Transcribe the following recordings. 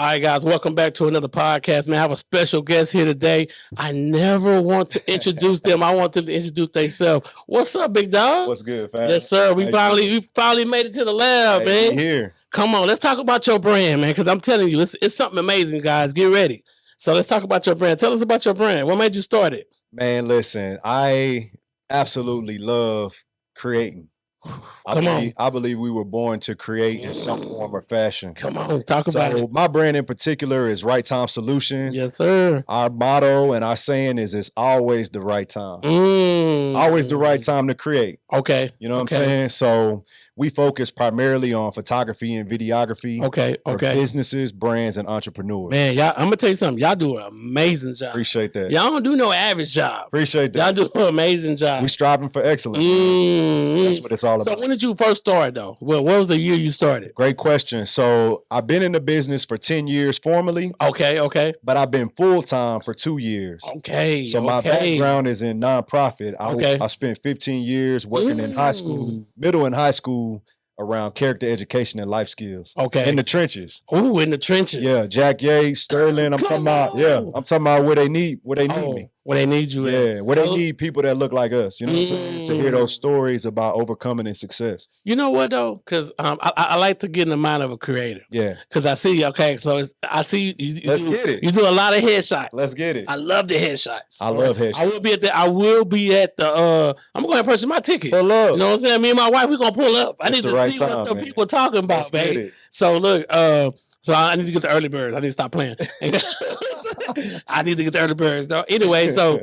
All right, guys, welcome back to another podcast, man. I have a special guest here today. I never want to introduce them. I want them to introduce themselves. What's up, big dog? What's good, fam? Yes, sir. We finally made it to the lab, man. Here. Come on, let's talk about your brand, man, because I'm telling you, it's something amazing, guys. Get ready. So let's talk about your brand. Tell us about your brand. What made you start it? Man, listen, I absolutely love creating. I believe we were born to create in some form or fashion. Come on, talk about it. My brand in particular is Right Time Solutions. Yes, sir. Our motto and our saying is it's always the right time. Always the right time to create. Okay. You know what I'm saying? So we focus primarily on photography and videography. Okay. For businesses, brands, and entrepreneurs. Man, y'all, I'm gonna tell you something. Y'all do an amazing job. Appreciate that. Y'all don't do no average job. Appreciate that. Y'all do an amazing job. We striving for excellence. That's what it's all about. So when did you first start, though? Well, what was the year you started? Great question. So I've been in the business for 10 years formally. Okay. But I've been full-time for 2 years. Okay. So my background is in nonprofit. I spent 15 years working in high school, middle and high school, around character education and life skills. Okay. In the trenches. Ooh, in the trenches. Yeah. Jack Yates, Sterling. I'm talking about where they need me. Where they need you. Where they need people that look like us. You know what I'm saying? To hear those stories about overcoming and success. You know what though? Because I like to get in the mind of a creator. Yeah. Because I see. Okay, so I see you. Let's get it. You do a lot of headshots. Let's get it. I love the headshots. I love headshots. I will be at the. I'm going to purchase my ticket. Pull up. You know what I'm saying? Me and my wife, we're gonna pull up. I need to see what the people talking about, baby. So look. So I need to get the early birds. I need to stop playing. I need to get the early birds though. Anyway, so.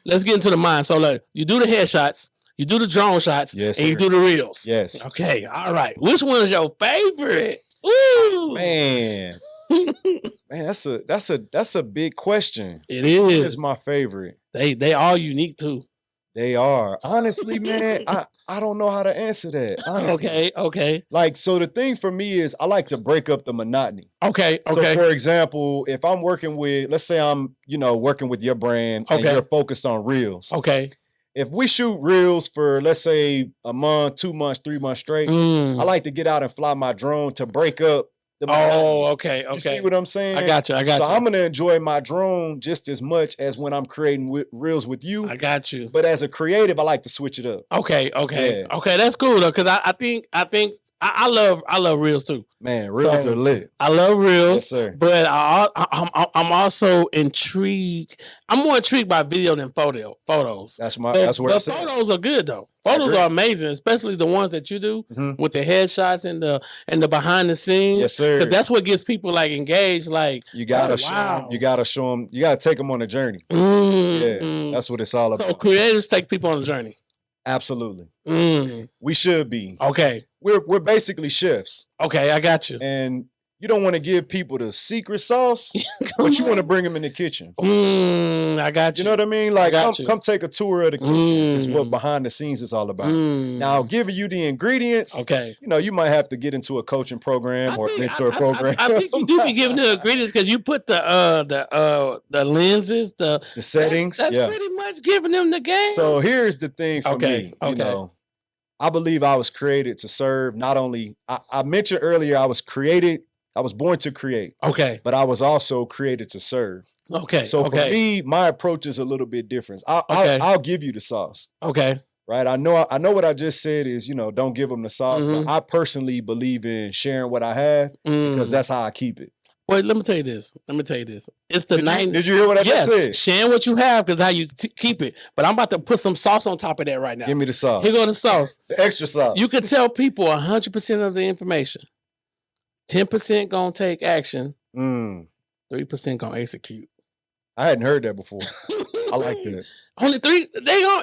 Let's get into the mind. So, look, you do the headshots, you do the drone shots, and you do the reels. Yes. Okay. All right. Which one is your favorite? Ooh. Man. Man, that's a big question. It is. Which is my favorite? They all unique too. They are. Honestly, man, I don't know how to answer that. Honestly. Okay. Like, so the thing for me is I like to break up the monotony. Okay. So for example, if I'm working with, let's say I'm, working with your brand and you're focused on reels. Okay. If we shoot reels for, let's say, a month, 2 months, 3 months straight, I like to get out and fly my drone to break up the monotony. Okay. You see what I'm saying? I got you. So I'm going to enjoy my drone just as much as when I'm creating reels with you. I got you. But as a creative, I like to switch it up. Okay. That's cool though, because I think I love reels too. Man, reels are lit. I love reels, yes, sir. But I'm also intrigued. I'm more intrigued by video than photos. That's where I say. Photos are good though. Photos are amazing, especially the ones that you do with the headshots and the behind the scenes. Yes, sir. Because that's what gets people like engaged. Like you gotta show them. You gotta show them. You gotta take them on a journey. Yeah, that's what it's all about. So creators take people on a journey. Absolutely. We should be. Okay. We're basically chefs. Okay, I got you. And you don't want to give people the secret sauce, but you want to bring them in the kitchen. I got you. You know what I mean? Like, come take a tour of the kitchen. It's what behind the scenes is all about. Now, giving you the ingredients, you might have to get into a coaching program or mentor program. I think you do be giving the ingredients because you put the lenses, the settings. That's pretty much giving them the game. So here's the thing for me. I believe I was created to serve. Not only I mentioned earlier, I was born to create. Okay. But I was also created to serve. Okay. So for me, my approach is a little bit different. I'll give you the sauce. Okay. Right. I know what I just said is, don't give them the sauce. But I personally believe in sharing what I have because that's how I keep it. Wait, let me tell you this. It's the Did you hear what I just said? Sharing what you have because how you keep it. But I'm about to put some sauce on top of that right now. Give me the sauce. Here go the sauce. The extra sauce. You can tell people 100% of the information. 10% gonna take action. 3% gonna execute. I hadn't heard that before. I like that. Only 3.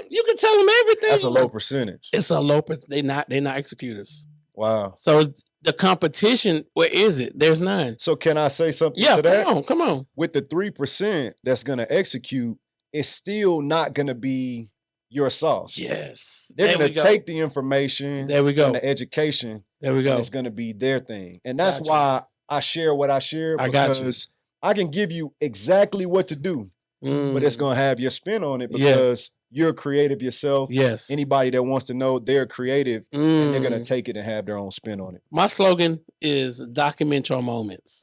You can tell them everything. That's a low percentage. It's a low percentage. They're not executors. Wow. So the competition, where is it? There's none. So can I say something to that? Come on. With the 3% that's gonna execute, it's still not gonna be your sauce. Yes. They're gonna take the information. There we go. And the education. There we go. And it's gonna be their thing. And that's why I share what I share. Because I can give you exactly what to do. But it's gonna have your spin on it because you're creative yourself. Yes. Anybody that wants to know they're creative and they're gonna take it and have their own spin on it. My slogan is document your moments.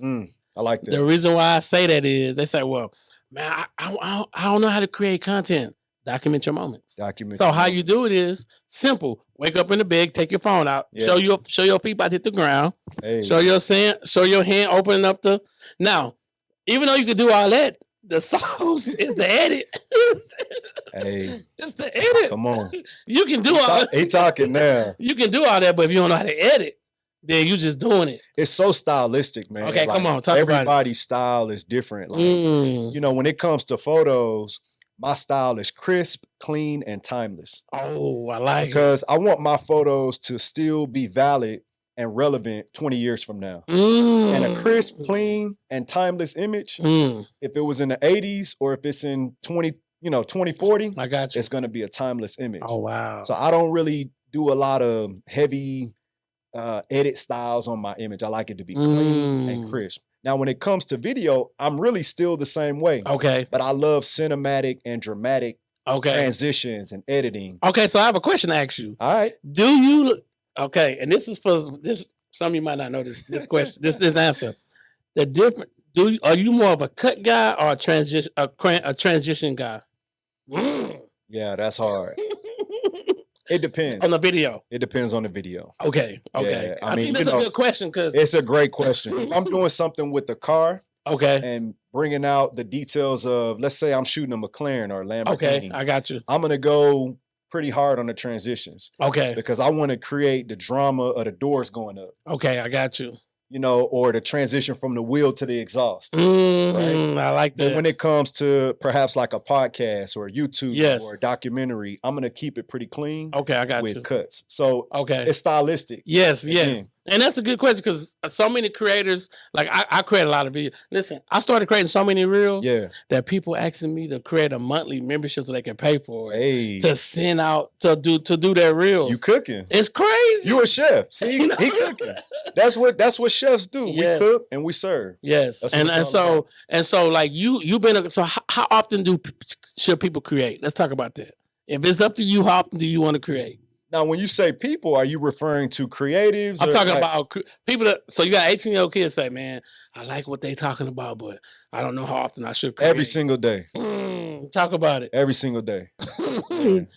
I like that. The reason why I say that is they say, well, man, I don't know how to create content. Document your moments. So how you do it is simple. Wake up in the bed, take your phone out, show your feet out hit the ground, show your hand opening up the. Now, even though you can do all that, the sauce is the edit. It's the edit. Come on, you can do all. He talking now. You can do all that, but if you don't know how to edit, then you just doing it. It's so stylistic, man. Okay, come on, talk about it. Everybody's style is different. Like, you know, when it comes to photos, my style is crisp, clean, and timeless. Oh, I like it. Because I want my photos to still be valid and relevant 20 years from now. And a crisp, clean, and timeless image, if it was in the 80s or if it's in 2040, I got you. It's going to be a timeless image. Oh, wow. So I don't really do a lot of heavy edit styles on my image. I like it to be clean and crisp. Now, when it comes to video, I'm really still the same way. Okay. But I love cinematic and dramatic transitions and editing. Okay, so I have a question to ask you. All right. Do you, and this is for this, some of you might not know this question, this answer. The different, are you more of a cut guy or a transition guy? Yeah, that's hard. It depends. On the video. It depends on the video. Okay. Yeah, I mean, think that's a good question because it's a great question. If I'm doing something with the car, and bringing out the details of, let's say I'm shooting a McLaren or a Lamborghini. Okay, I got you. I'm gonna go pretty hard on the transitions. Okay. Because I want to create the drama of the doors going up. Okay, I got you. You know, or the transition from the wheel to the exhaust. Right? I like that. But when it comes to perhaps like a podcast or YouTube or a documentary, I'm going to keep it pretty clean. Okay, I got you. With cuts. So it's stylistic. Yes. And that's a good question because so many creators, like I create a lot of videos. Listen, I started creating so many reels that people asking me to create a monthly membership so they can pay for it. To send out, to do their reels. You cooking. It's crazy. You a chef. See, he cooking. That's what chefs do. We cook and we serve. Yes. And so like you've been, so how often should people create? Let's talk about that. If it's up to you, how often do you want to create? Now, when you say people, are you referring to creatives? I'm talking about people that, so you got 18-year-old kids say, man, I like what they talking about, but I don't know how often I should create. Every single day. Talk about it. Every single day.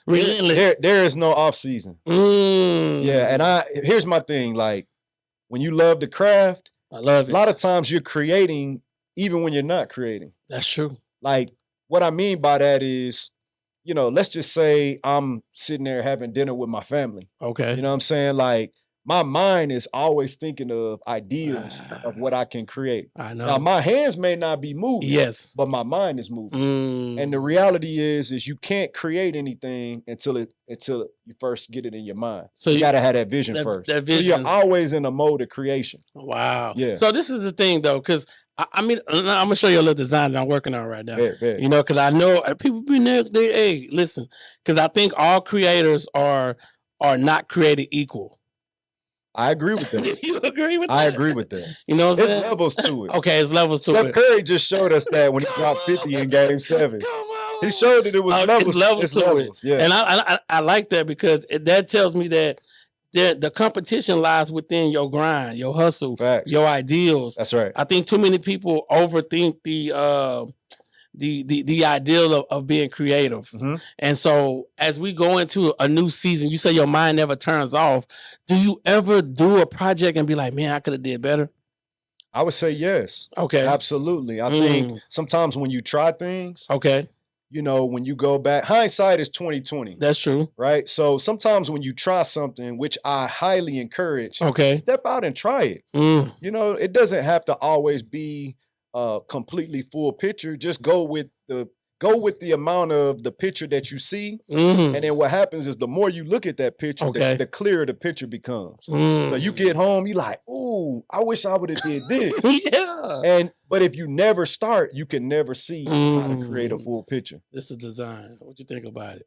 Relentless. There is no off season. Yeah, and here's my thing. Like, when you love the craft, I love it. A lot of times you're creating even when you're not creating. That's true. Like, what I mean by that is, you know, let's just say I'm sitting there having dinner with my family. Okay. You know what I'm saying? Like, my mind is always thinking of ideas of what I can create. I know. Now, my hands may not be moving. Yes. But my mind is moving. And the reality is you can't create anything until you first get it in your mind. So you got to have that vision first. That vision. So you're always in a mode of creation. Wow. Yeah. So this is the thing, though, because I mean, I'm gonna show you a little design that I'm working on right now. You know, because I know people be there. Hey, listen, because I think all creators are not created equal. I agree with that. You agree with that? I agree with that. You know what I'm saying? There's levels to it. Okay, it's levels to it. Steph Curry just showed us that when he dropped 50 in Game 7. He showed that it was levels. It's levels. Yeah. And I like that because that tells me that the competition lies within your grind, your hustle, your ideals. That's right. I think too many people overthink the ideal of being creative. And so as we go into a new season, you say your mind never turns off. Do you ever do a project and be like, man, I could have did better? I would say yes. Okay. Absolutely. I think sometimes when you try things, you know, when you go back, hindsight is 20/20. That's true. Right? So sometimes when you try something, which I highly encourage, step out and try it. You know, it doesn't have to always be completely full picture. Just go with the amount of the picture that you see. And then what happens is the more you look at that picture, the clearer the picture becomes. So you get home, you like, ooh, I wish I would have did this. But if you never start, you can never see how to create a full picture. This is design. What you think about it?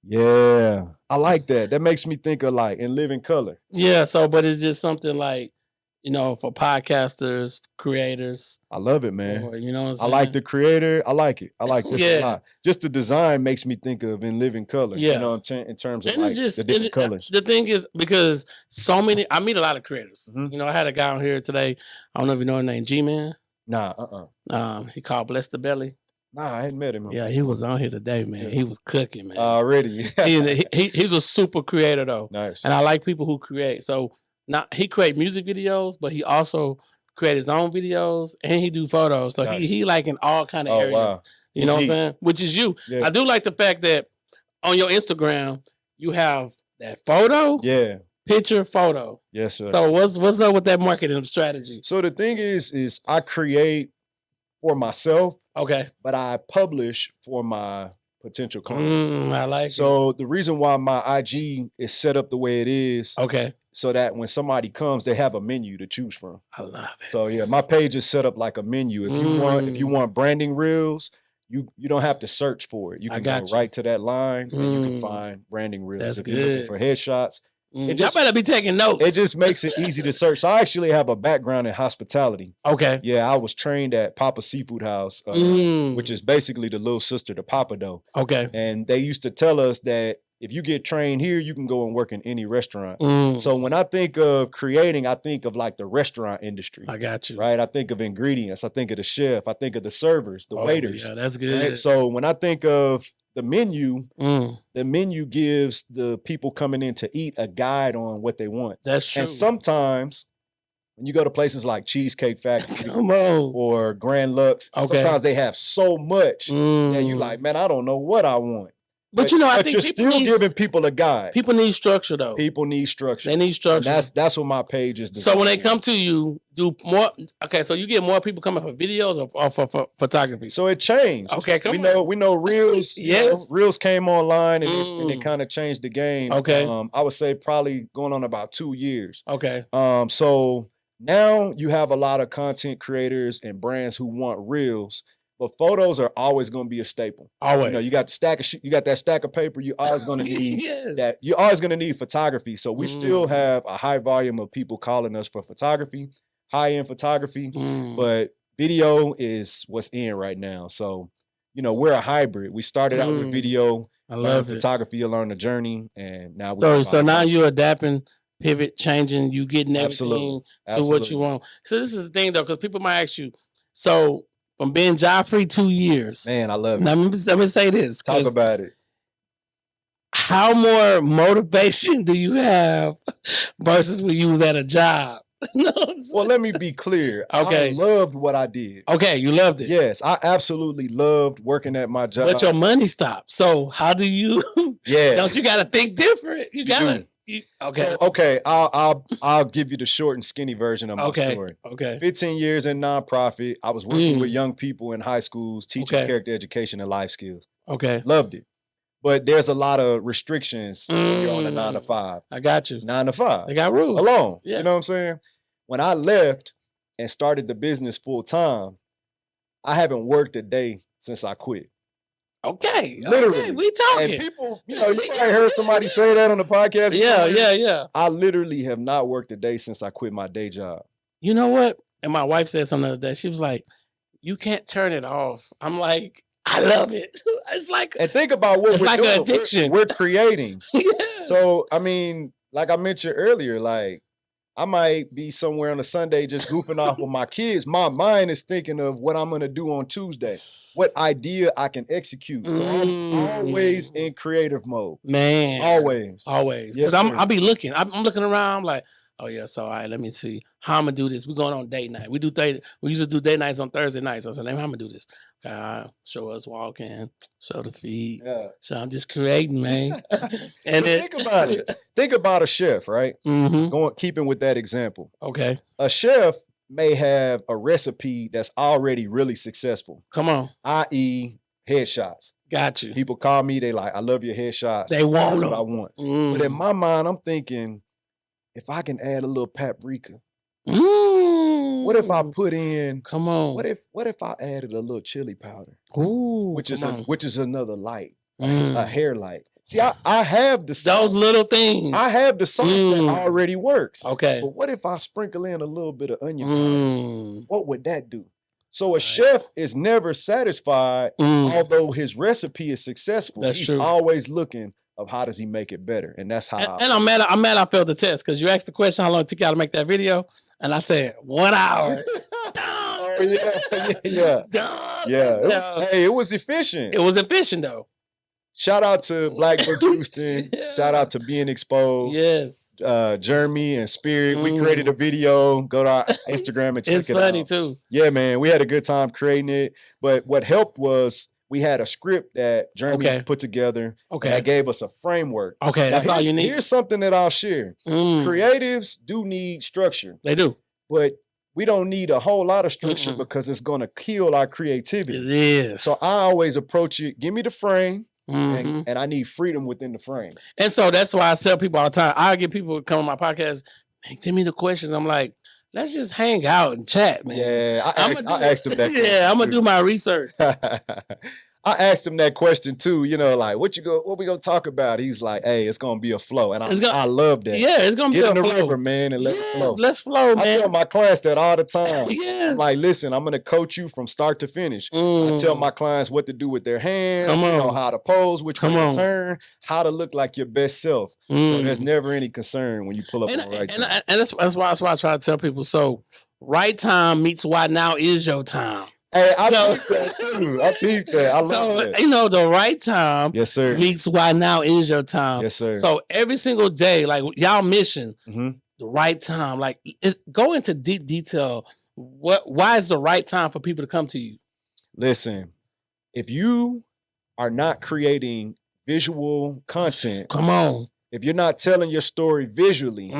Yeah, I like that. That makes me think of like In Living Color. Yeah, so but it's just something like for podcasters, creators. I love it, man. Or, I like the creator. I like it. I like this a lot. Just the design makes me think of In Living Color. Yeah. In terms of the different colors. The thing is, because I meet a lot of creators. Mm-hmm. I had a guy on here today. I don't know if you know his name, G-Man. Nah, he called Bless the Belly. Nah, I hadn't met him. Yeah, he was on here today, man. He was cooking, man. Already. He's a super creator, though. Nice. And I like people who create. So he create music videos, but he also create his own videos and he do photos. So he like in all kind of areas. Wow. You know what I'm saying? Which is you. Yeah. I do like the fact that on your Instagram, you have that photo. Yeah. Picture, photo. Yes, sir. So what's up with that marketing strategy? So the thing is I create for myself. Okay. But I publish for my potential clients. I like it. So the reason why my IG is set up the way it is. Okay. So that when somebody comes, they have a menu to choose from. I love it. So yeah, my page is set up like a menu. If you want branding reels, you don't have to search for it. You can go right to that line and you can find branding reels. That's if good. you're looking for headshots. Y'all better be taking notes. It just makes it easy to search. So I actually have a background in hospitality. Okay. Yeah, I was trained at Papa Seafood House, which is basically the little sister to Papa Dough. Okay. And they used to tell us that if you get trained here, you can go and work in any restaurant. So when I think of creating, I think of like the restaurant industry. I got you. Right? I think of ingredients. I think of the chef. I think of the servers, the waiters. Yeah, that's good. Right? So when I think of the menu gives the people coming in to eat a guide on what they want. That's true. And sometimes when you go to places like Cheesecake Factory or Grand Lux, sometimes they have so much that you're like, man, I don't know what I want. But I think you're still giving people a guide. People need structure, though. People need structure. They need structure. And that's what my page is designed. So when they come to you, do more. Okay, so you get more people coming for videos or for photography. So it changed. Okay, we know Reels. Yes, Reels came online and it kind of changed the game. Okay, I would say probably going on about 2 years. Okay, so now you have a lot of content creators and brands who want Reels. But photos are always going to be a staple. Always. You got that stack of paper. You're always going to need that. You're always going to need photography. So we still have a high volume of people calling us for photography, high-end photography. But video is what's in right now. So, we're a hybrid. We started out with video. I love photography along the journey. And now so now you're adapting, pivot, changing, you getting everything to what you want. So this is the thing, though, because people might ask you, so from being job-free 2 years. Man, I love it. Now, let me say this. Talk about it. How more motivation do you have versus when you was at a job? Well, let me be clear. Okay. I loved what I did. Okay, you loved it. Yes, I absolutely loved working at my job. But your money stopped. So how do you? Yeah. Don't you got to think different? You got to. Okay. I'll give you the short and skinny version of my story. Okay. 15 years in nonprofit. I was working with young people in high schools, teaching character education and life skills. Okay. Loved it. But there's a lot of restrictions when you're on a 9 to 5. I got you. 9 to 5. They got rules. Alone. Yeah. You know what I'm saying? When I left and started the business full time, I haven't worked a day since I quit. Okay. Literally. Okay, we talking. And people, you probably heard somebody say that on the podcast. Yeah. I literally have not worked a day since I quit my day job. You know what? And my wife said something the other day. She was like, you can't turn it off. I'm like, I love it. It's like, and think about what we're doing. An addiction. We're creating. Yeah. So, I mean, like I mentioned earlier, like I might be somewhere on a Sunday just goofing off with my kids. My mind is thinking of what I'm going to do on Tuesday, what idea I can execute. So I'm always in creative mode. Man. Always. Because yes, I'll be looking. I'm looking around. I'm like, oh, yeah, so all right, let me see how I'm going to do this. We're going on date night. We used to do date nights on Thursday nights. I said, let me, how I'm going to do this. Show us walking, show the feed. Yeah. So I'm just creating, man. And think about it. Think about a chef, right? Keeping with that example. Okay. A chef may have a recipe that's already really successful. Come on. I.e. headshots. Got you. People call me, they like, I love your headshots. They want That's them. what I want. But in my mind, I'm thinking, if I can add a little paprika, what if I put in? Come on. What if I added a little chili powder? Ooh, which is another light. a hair light. See, I have the sauce. Those little things. I have the sauce that already works. Okay. But what if I sprinkle in a little bit of onion powder? What would that do? So a chef is never satisfied, although his recipe is successful. He's always looking of how does he make it better, and that's how. And I'm mad I failed the test because you asked the question how long it took y'all to make that video, and I said 1 hour. It was efficient. It was efficient though. Shout out to Blackbird Houston. Shout out to Being Exposed. Yes. Jeremy and Spirit. We created a video. Go to our Instagram and check it out. It's funny too. Yeah, man. We had a good time creating it. But what helped was we had a script that Jeremy put together. Okay. That gave us a framework. Okay, that's all you need. Here's something that I'll share. Creatives do need structure. They do. But we don't need a whole lot of structure because it's going to kill our creativity. It is. So I always approach it. Give me the frame. And I need freedom within the frame. And so that's why I tell people all the time. I get people to come on my podcast, send me the questions. I'm like, let's just hang out and chat, man. Yeah, I asked him that question. Yeah, I'm gonna do my research. I asked him that question too, like what we gonna talk about? He's like, hey, it's gonna be a flow. And I love that. Yeah, it's gonna be a flow. Get in the river, man, and let's flow. Let's flow, man. I tell my clients that all the time. Yes. I'm like, listen, I'm gonna coach you from start to finish. I tell my clients what to do with their hands, how to pose, which way to turn, how to look like your best self. So there's never any concern when you pull up on the right time. And that's why I try to tell people. So right time meets why now is your time. Hey, I peeped that too. I peeped that. I love that. The right time meets why now is your time. Yes, sir. So every single day, like y'all mission, the right time, like go into deep detail. Why is the right time for people to come to you? Listen, if you are not creating visual content, come on. If you're not telling your story visually,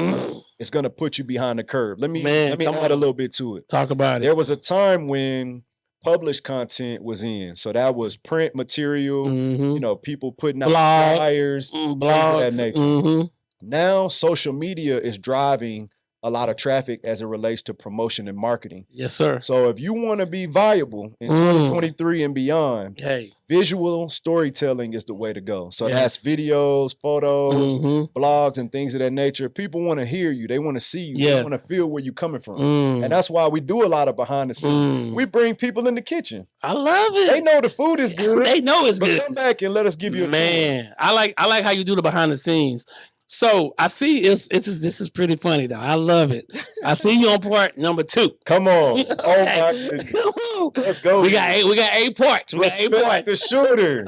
it's going to put you behind the curve. Let me add a little bit to it. Talk about it. There was a time when published content was in. So that was print material, people putting out flyers, blogs, of that nature. Now social media is driving a lot of traffic as it relates to promotion and marketing. Yes, sir. So if you want to be viable in 2023 and beyond, visual storytelling is the way to go. So that's videos, photos, blogs, and things of that nature. People want to hear you. They want to see you. They want to feel where you're coming from. And that's why we do a lot of behind the scenes. We bring people in the kitchen. I love it. They know the food is good. They know it's good. Come back and let us give you a tour. I like how you do the behind the scenes. So I see this is pretty funny though. I love it. I see you on part number 2. Come on. Oh my goodness. Come on. Let's go. We got 8 parts. Respect the shooter.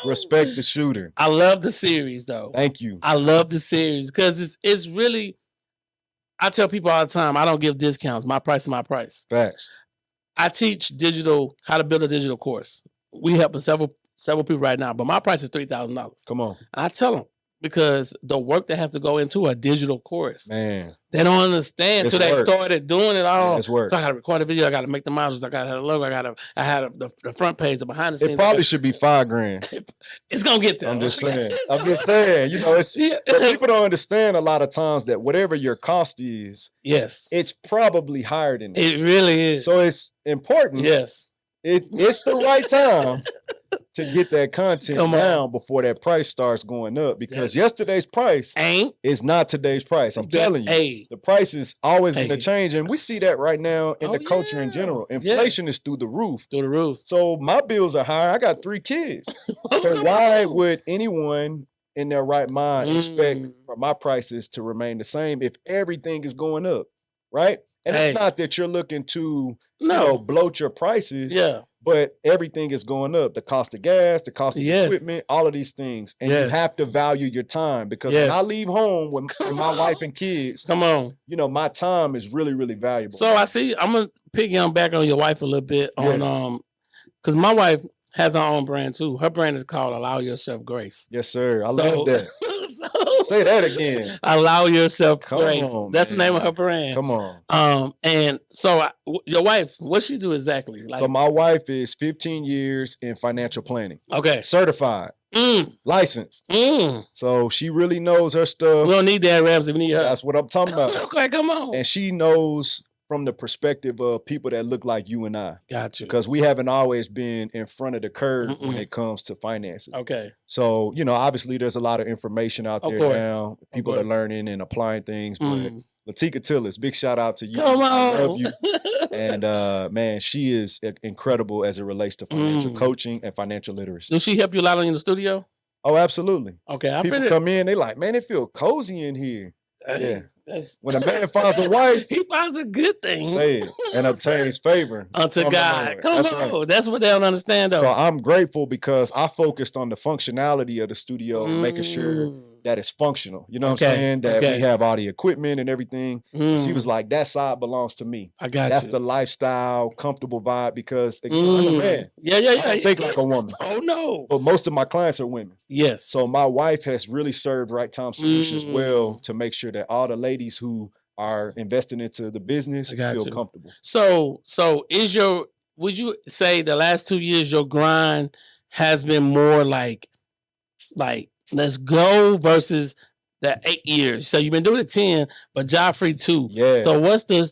Respect the shooter. I love the series though. Thank you. I love the series because it's really, I tell people all the time, I don't give discounts. My price is my price. Facts. I teach how to build a digital course. We helping several people right now, but my price is $3,000. Come on. And I tell them, because the work that has to go into a digital course, man, they don't understand until they started doing it all. It's work. So I got to record a video. I got to make the modules. I got to have a logo. I had the front page, the behind the scenes. It probably should be $5,000. It's gonna get there. I'm just saying. It's but people don't understand a lot of times that whatever your cost is, it's probably higher than that. It really is. So it's important. Yes, it's the right time to get that content down before that price starts going up, because yesterday's price is not today's price. I'm telling you, the price is always going to change, and we see that right now in the culture in general. Inflation is through the roof. So my bills are higher. I got 3 kids. So why would anyone in their right mind expect for my prices to remain the same if everything is going up, right? And it's not that you're looking to bloat your prices. But everything is going up. The cost of gas, the cost of equipment, all of these things. And you have to value your time, because when I leave home with my wife and kids, my time is really, really valuable. So I see, I'm going to pick on back on your wife a little bit on, because my wife has her own brand too. Her brand is called Allow Yourself Grace. Yes, sir. I love that. Say that again. Allow Yourself Grace. That's the name of her brand. Come on. And so your wife, what she do exactly? So my wife is 15 years in financial planning. Okay. Certified. Licensed. So she really knows her stuff. We don't need that, Ramsey. We need her. That's what I'm talking about. Okay, come on. And she knows from the perspective of people that look like you and I. Gotcha. Because we haven't always been in front of the curve when it comes to finances. Okay. So, obviously there's a lot of information out there now. People are learning and applying things. But Latika Tillis, big shout out to you. Come on. I love you. And man, she is incredible as it relates to financial coaching and financial literacy. Does she help you a lot in the studio? Oh, absolutely. Okay. People come in, they like, man, it feel cozy in here. Yeah. When a man finds a he wife, he finds a good thing. Say it, and obtains favor unto God. Come on. Right. That's what they don't understand, though. So I'm grateful because I focused on the functionality of the studio, making sure that it's functional. You know what I'm saying? That we have all the equipment and everything. She was like, that side belongs to me. I got That's you. the lifestyle, comfortable vibe, because again, I'm a man. Yeah. I don't think like a woman. Oh, no. But most of my clients are women. Yes. So my wife has really served Right Time Solutions well to make sure that all the ladies who are investing into the business feel comfortable. So would you say the last 2 years your grind has been more like let's go versus the 8 years? So you've been doing it 10, but Joffrey 2. Yeah. So what's the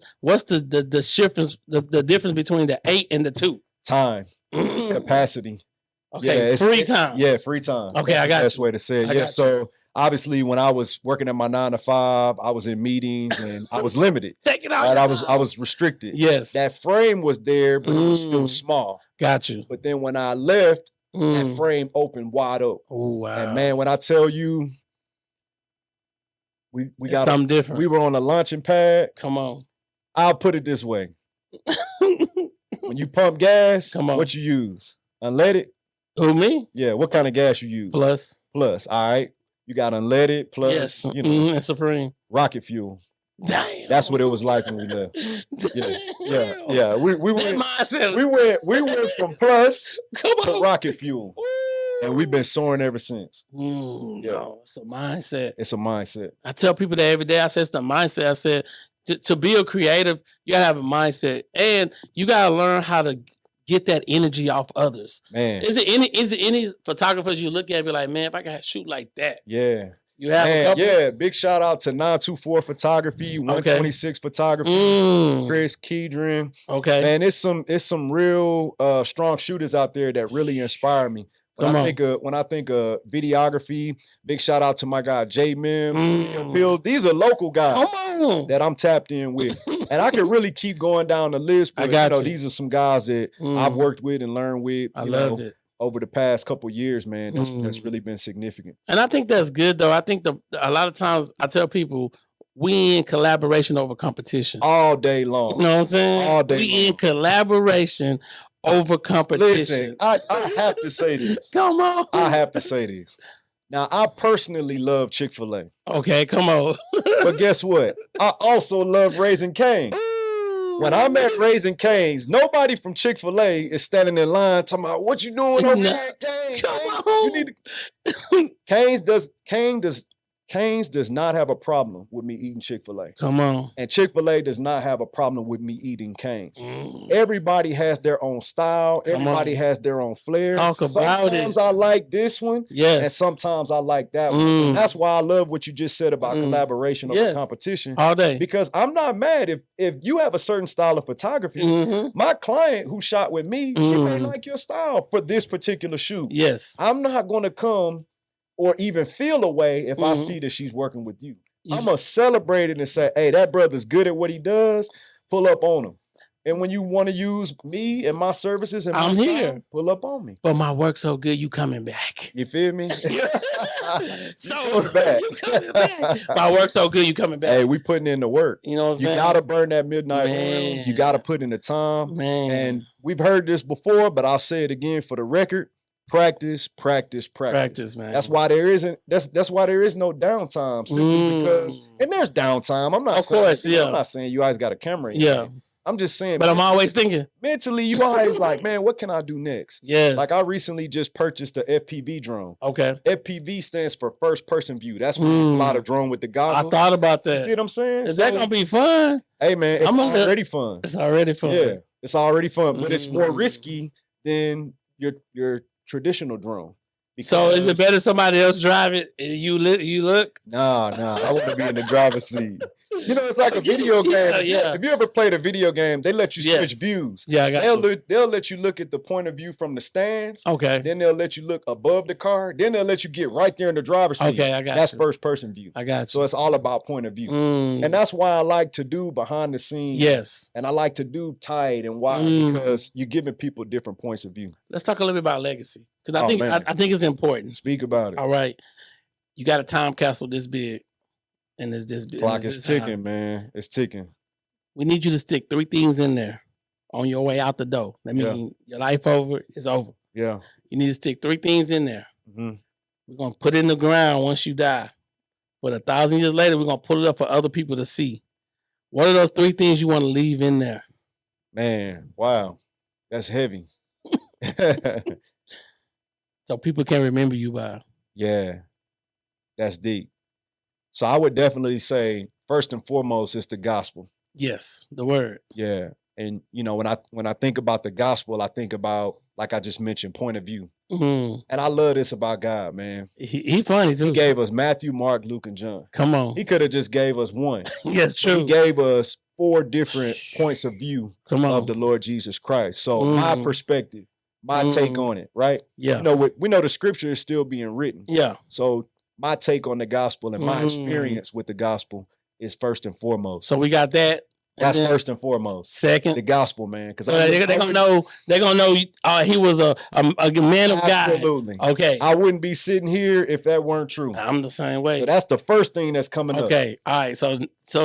difference, the difference between the 8 and the 2? Time, capacity. Okay, free time. Yeah, free time. Okay, That's I got the best way to say it. Yeah, so obviously when I was working at my 9 to 5, I was in meetings and I was limited. Take it out. Right? I was restricted. Yes. That frame was there, but it was small. Got you. But then when I left, that frame opened wide open. Oh, wow. And man, when I tell you, we got something different. We were on a launching pad. Come on. I'll put it this way. When you pump gas, come on, what you use? Unleaded? Who, me? Yeah, what kind of gas you use? Plus, all right. You got unleaded, plus, and Supreme. Rocket fuel. Damn. That's what it was like when we left. Yeah. We went from plus to rocket fuel. And we've been soaring ever since. No, it's a mindset. It's a mindset. I tell people that every day. I said it's the mindset. I said to be a creative, you gotta have a mindset. And you gotta learn how to get that energy off others. Man. Is it any photographers you look at and be like, man, if I could shoot like that? Yeah. You have a couple? Yeah, big shout out to 924 Photography, 126 Photography, Chris Kedron. Okay. Man, it's some real strong shooters out there that really inspire me. When I think of videography, big shout out to my guy J Mims. These are local guys that I'm tapped in with. And I could really keep going down the list, but these are some guys that I've worked with and learned with. I love it. Over the past couple years, man, that's really been significant. And I think that's good, though. I think a lot of times I tell people we in collaboration over competition. All day long. You know what I'm saying? All day long. We in collaboration over competition. Listen, I have to say this. Come on. I have to say this. Now, I personally love Chick-fil-A. Okay, come on. But guess what? I also love Raising Cane's. When I'm at Raising Cane's, nobody from Chick-fil-A is standing in line talking about what you doing over there, Cane's. Come on. You need to. Cane's does not have a problem with me eating Chick-fil-A. Come on. And Chick-fil-A does not have a problem with me eating Cane's. Everybody has their own style. Everybody has their own flair. Talk about it. Sometimes I like this one. Yes. And sometimes I like that one. And that's why I love what you just said about collaboration over competition. All day. Because I'm not mad if you have a certain style of photography. My client who shot with me, she may like your style for this particular shoot. Yes. I'm not going to come or even feel a way if I see that she's working with you. I'm going to celebrate it and say, hey, that brother's good at what he does. Pull up on him. And when you want to use me and my services and my style, pull up on me. But my work's so good, you coming back. You feel me? So you coming back. My work's so good, you coming back. Hey, we putting in the work. You know what I'm saying? You got to burn that midnight oil. You got to put in the time. Man. And we've heard this before, but I'll say it again for the record. Practice, man. That's why there is no downtime. Simply because, and there's downtime. I'm not saying you always got a camera in your hand. I'm just saying. But I'm always thinking. Mentally, you always like, man, what can I do next? Yes. Like I recently just purchased a FPV drone. Okay. FPV stands for first person view. That's when you fly the drone with the goggles. I thought about that. You see what I'm saying? Is that going to be fun? Hey, man, it's already fun. It's already fun. Yeah, it's already fun. But it's more risky than your traditional drone. So is it better somebody else drive it and you look? Nah. I want to be in the driver's seat. You know, it's like a video game. If you ever played a video game, they let you switch views. Yeah, I got they'll let you look at the point of view from the stands. Okay. Then they'll let you look above the car. Then they'll let you get right there in the driver's seat. Okay, I got That's first person view. I got you. So it's all about point of view. And that's why I like to do behind the scenes. Yes. And I like to do tight and wide because you're giving people different points of view. Let's talk a little bit about legacy. Because I think it's important. Speak about it. All right. You got a time capsule this big. And it's this big. Clock is ticking, man. It's ticking. We need you to stick 3 things in there on your way out the door. That means your life is over. Yeah. You need to stick 3 things in there. We're going to put it in the ground once you die. But 1,000 years later, we're going to put it up for other people to see. What are those 3 things you want to leave in there? Man, wow. That's heavy. So people can remember you by. Yeah. That's deep. So I would definitely say, first and foremost, it's the gospel. Yes, the word. Yeah. And, you know, when I think about the gospel, I think about, like I just mentioned, point of view. And I love this about God, man. He funny, too. He gave us Matthew, Mark, Luke, and John. Come on. He could have just gave us one. Yes, true. He gave us 4 different points of view of the Lord Jesus Christ. So my perspective, my take on it, right? Yeah. You know, we know the scripture is still being written. Yeah. So my take on the gospel and my experience with the gospel is first and foremost. So we got that. That's first and foremost. Second, the gospel, man. Because they're gonna know. They're gonna know he was a man of God. Absolutely. Okay. I wouldn't be sitting here if that weren't true. I'm the same way. So that's the first thing that's coming up. Okay. All right. So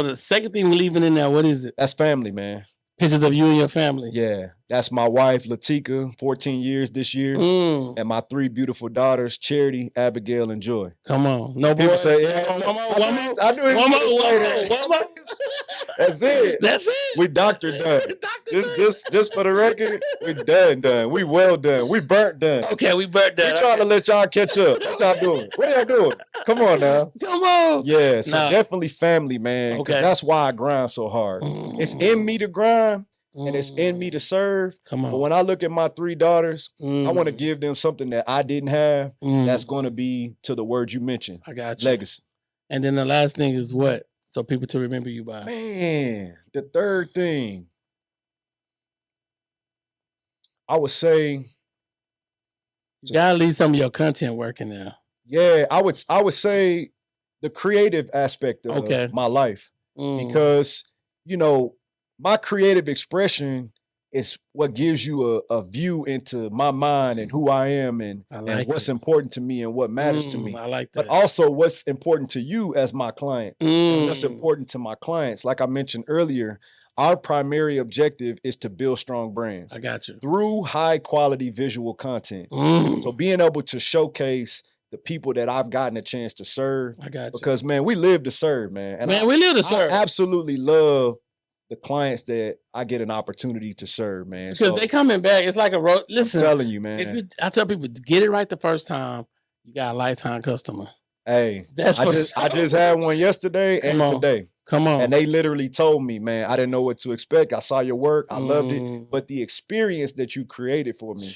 the second thing we're leaving in there, what is it? That's family, man. Pictures of you and your family. Yeah. That's my wife, Latika, 14 years this year. And my 3 beautiful daughters, Charity, Abigail, and Joy. Come on. No People boy. say, yeah. One more. I knew he was One more. That's it. That's it. We doctor done. Just for the record, we done. We well done. We burnt done. Okay, we burnt done. We trying to let y'all catch up. What y'all doing? What are y'all doing? Come on now. Come on. Yeah, so definitely family, man. Okay. That's why I grind so hard. It's in me to grind. And it's in me to serve. Come on. But when I look at my 3 daughters, I want to give them something that I didn't have. That's going to be to the word you mentioned. I got you. Legacy. And then the last thing is what? So people to remember you by. Man, the third thing. I would say. You gotta leave some of your content working there. Yeah, I would say the creative aspect of my life. Because, you know, my creative expression is what gives you a view into my mind and who I am and what's important to me and what matters to me. I like that. But also what's important to you as my client and what's important to my clients. Like I mentioned earlier, our primary objective is to build strong brands. I got you. Through high quality visual content. So being able to showcase the people that I've gotten a chance to serve. I got you. Because, man, we live to serve, man. And we live to serve. I absolutely love the clients that I get an opportunity to serve, man. Because they coming back. It's like a road. Listen, I'm telling you, man. I tell people, get it right the first time. You got a lifetime customer. Hey, I just had one yesterday and today. Come on. And they literally told me, man, I didn't know what to expect. I saw your work. I loved it. But the experience that you created for me,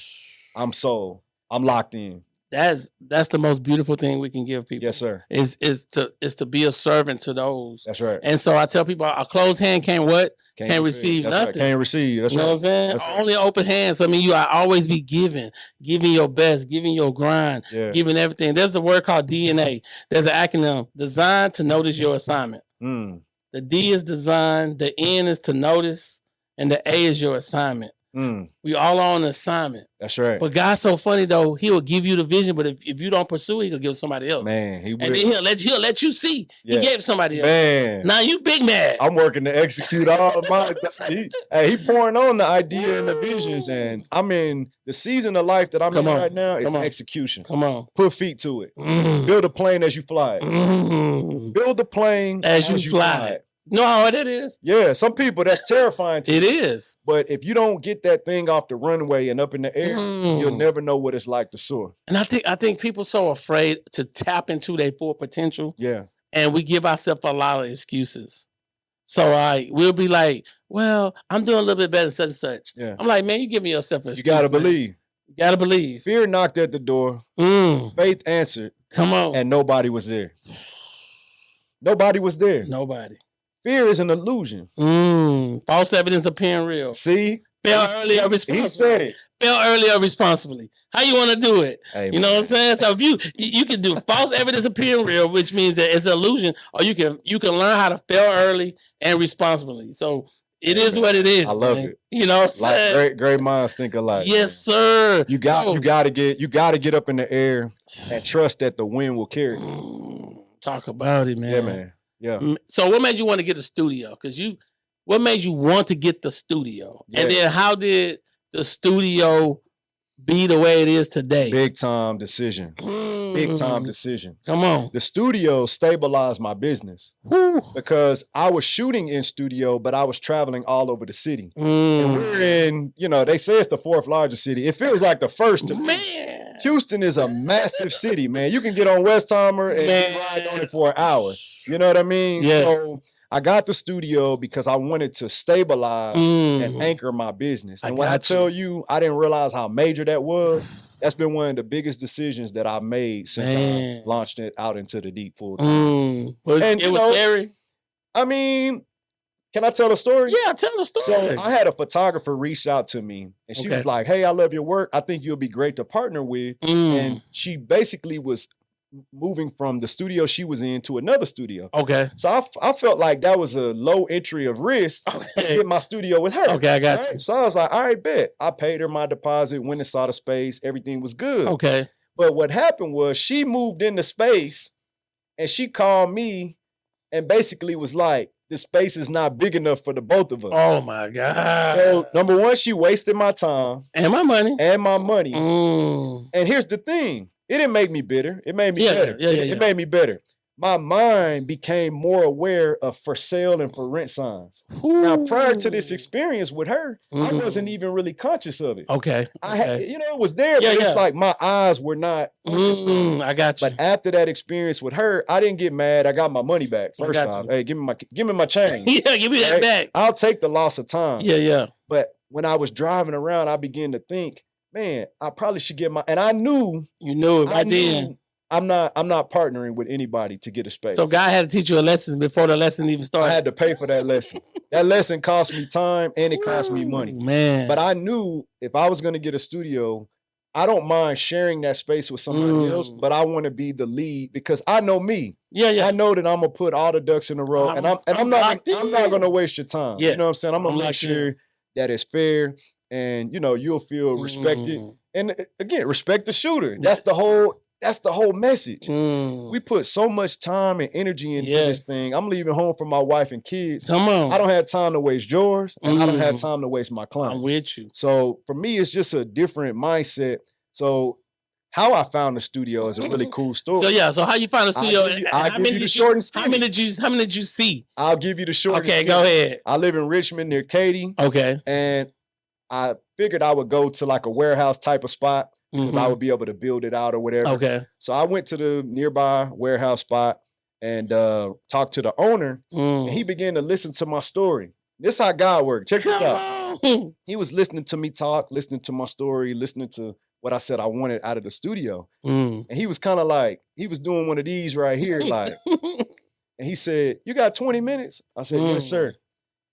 I'm sold. I'm locked in. That's the most beautiful thing we can give people. Yes, sir. Is to be a servant to those. That's right. And so I tell people, a closed hand can't what? Can't receive nothing. Right. Can't receive. That's you know what I'm saying? Only open hands. I mean, you always be giving your best, giving your grind, giving everything. There's the word called DNA. There's an acronym, designed to notice your assignment. The D is design, the N is to notice, and the A is your assignment. We all on an assignment. That's right. But God's so funny though. He will give you the vision, but if you don't pursue it, he'll give somebody else. Man, he will. And then he'll let you see. He gave somebody else. Man, now you big mad. I'm working to execute all my. He pouring on the idea and the visions, and I'm in the season of life that I'm in right now. It's execution. Come on, put feet to it. Build a plane as you fly it. Build a plane as you fly it. Know how hard it is? Yeah, some people that's terrifying to It you. is. But if you don't get that thing off the runway and up in the air, you'll never know what it's like to soar. And I think people so afraid to tap into their full potential. Yeah. And we give ourselves a lot of excuses. So we'll be like, well, I'm doing a little bit better than such and such. Yeah. I'm like, man, you giving yourself an excuse. You gotta believe. You gotta believe. Fear knocked at the door. Faith answered. Come on. And nobody was there. Nobody was there. Nobody. Fear is an illusion. False evidence appearing real. See? Fail early or responsibly. He said it. Fail early or responsibly. How you want to do it? Hey, you know what I'm saying? So if you can do false evidence appearing real, which means that it's an illusion, or you can learn how to fail early and responsibly. So it is what it is. I love it. You know what I'm saying? Great minds think alike. Yes, sir. You gotta get up in the air and trust that the wind will carry you. Talk about it, man. Yeah, man. Yeah. So what made you want to get a studio? What made you want to get the studio? Yeah. And then how did the studio be the way it is today? Big time decision. Big time decision. Come on. The studio stabilized my business because I was shooting in studio, but I was traveling all over the city. And we're in, they say it's the 4th largest city. It feels like the first to me. Houston is a massive city, man. You can get on Westheimer and ride on it for an hour. You know what I mean? Yes. So I got the studio because I wanted to stabilize and anchor my business. And when I tell you, I didn't realize how major that was. That's been one of the biggest decisions that I've made since I launched it out into the deep full time. It was scary. I mean, can I tell a story? Yeah, tell the story. So I had a photographer reach out to me and she was like, hey, I love your work. I think you'll be great to partner with. And she basically was moving from the studio she was in to another studio. Okay. So I felt like that was a low entry of risk to get my studio with her. Okay, I got you. So I was like, all right, bet. I paid her my deposit, went and saw the space. Everything was good. Okay. But what happened was she moved into space and she called me and basically was like, the space is not big enough for the both of us. Oh my God. So number one, she wasted my time. And my money. And here's the thing. It didn't make me bitter. It made me better. It made me better. My mind became more aware of for sale and for rent signs. Now, prior to this experience with her, I wasn't even really conscious of it. Okay. I had, it was there, but it's like my eyes were not. I got you. But after that experience with her, I didn't get mad. I got my money back. First off, hey, give me my change. Yeah, give me that back. I'll take the loss of time. Yeah. But when I was driving around, I began to think, man, I probably should get and I knew. You knew it right then. I'm not partnering with anybody to get a space. So God had to teach you a lesson before the lesson even started. I had to pay for that lesson. That lesson cost me time and it cost me money. Man. But I knew if I was going to get a studio, I don't mind sharing that space with somebody else, but I want to be the lead because I know me. Yeah. I know that I'm gonna put all the ducks in a row, and I'm not going to waste your time. Yes. You know what I'm saying? I'm gonna make sure that it's fair, and you'll feel respected. And again, respect the shooter. That's the whole message. We put so much time and energy into this thing. I'm leaving home for my wife and kids. Come on. I don't have time to waste yours, and I don't have time to waste my clients. I'm with you. So for me, it's just a different mindset. So how I found the studio is a really cool story. So how you found the studio? I'll give you the short and skinny. How many did you see? I'll give you the short. Okay, go ahead. I live in Richmond near Katy. Okay. And I figured I would go to like a warehouse type of spot because I would be able to build it out or whatever. Okay. So I went to the nearby warehouse spot and talked to the owner. And he began to listen to my story. This is how God works. Check this out. He was listening to me talk, listening to my story, listening to what I said I wanted out of the studio. And he was kind of like, he was doing one of these right here, like, and he said, "You got 20 minutes?" I said, "Yes, sir."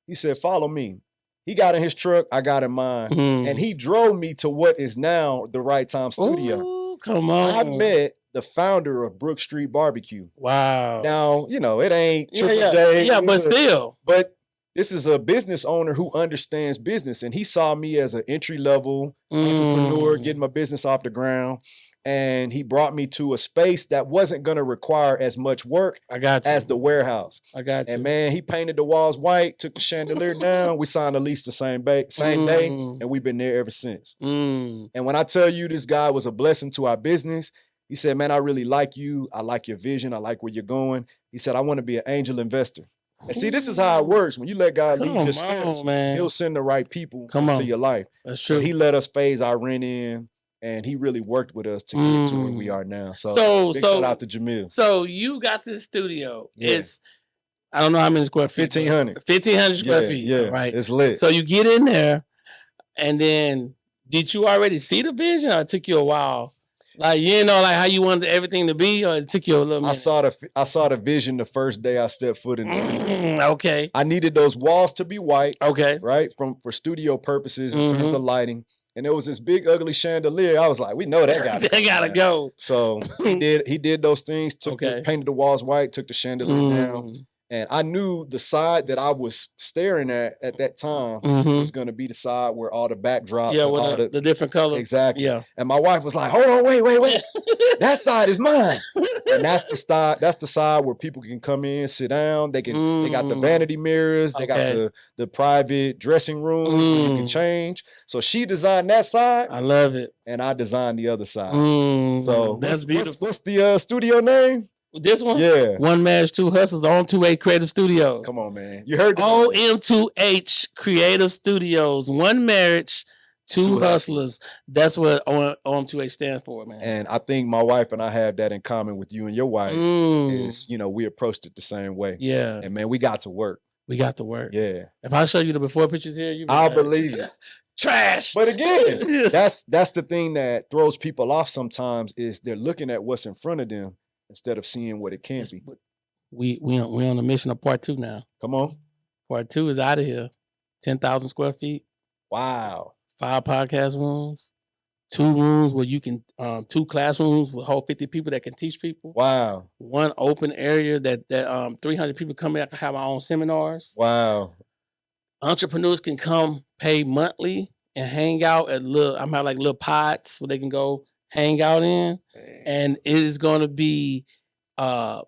He said, "Follow me." He got in his truck, I got in mine, and he drove me to what is now the Right Time Studio. Ooh, come on. I met the founder of Brook Street Barbecue. Wow. Now, it ain't Triple J. Yeah, but still. But this is a business owner who understands business, and he saw me as an entry-level entrepreneur getting my business off the ground, and he brought me to a space that wasn't going to require as much work as the warehouse. I got you. And man, he painted the walls white, took the chandelier down. We signed a lease the same day, and we've been there ever since. And when I tell you this guy was a blessing to our business, he said, "Man, I really like you. I like your vision. I like where you're going." He said, "I want to be an angel investor." And see, this is how it works. When you let God lead your steps, He'll send the right people into your life. That's true. So he let us phase our rent in, and he really worked with us to get to where we are now. So big shout out to Jamil. So you got this studio. Yeah. It's, I don't know how many square feet. 1,500. 1,500 square feet. Yeah, right. It's lit. So you get in there, and then did you already see the vision, or it took you a while Like, you know, like how you wanted everything to be, or it took you a little minute? I saw the vision the first day I stepped foot in the studio. Okay. I needed those walls to be white. Okay. Right? For studio purposes in terms of lighting. And there was this big ugly chandelier. I was like, we know that guy. They gotta go. So he did those things, painted the walls white, took the chandelier down. And I knew the side that I was staring at that time was going to be the side where all the backdrops. Yeah, with all the different colors. Exactly. Yeah. And my wife was like, hold on, wait. That side is mine. And that's the side where people can come in, sit down. They got the vanity mirrors. They got the private dressing rooms where you can change. So she designed that side. I love it. And I designed the other side. So that's beautiful. What's the studio name? This one? Yeah. One Marriage, Two Hustles, OMH Creative Studios. Come on, man. You heard OMH Creative Studios. One Marriage, Two Hustlers. That's what OM2H stands for, man. And I think my wife and I have that in common with you and your wife is, you know, we approached it the same way. Yeah. And man, we got to work. We got to work. Yeah. If I show you the before pictures here, I'll believe it. Trash. But again, that's the thing that throws people off sometimes is they're looking at what's in front of them instead of seeing what it can be. We on a mission of part 2 now. Come on. Part 2 is out of here. 10,000 square feet. Wow. 5 podcast rooms. 2 rooms where you can 2 classrooms with whole 50 people that can teach people. Wow. 1 open area that 300 people come in. I can have my own seminars. Wow. Entrepreneurs can come pay monthly and hang out at I'm having like little pods where they can go hang out in. And it is going to be the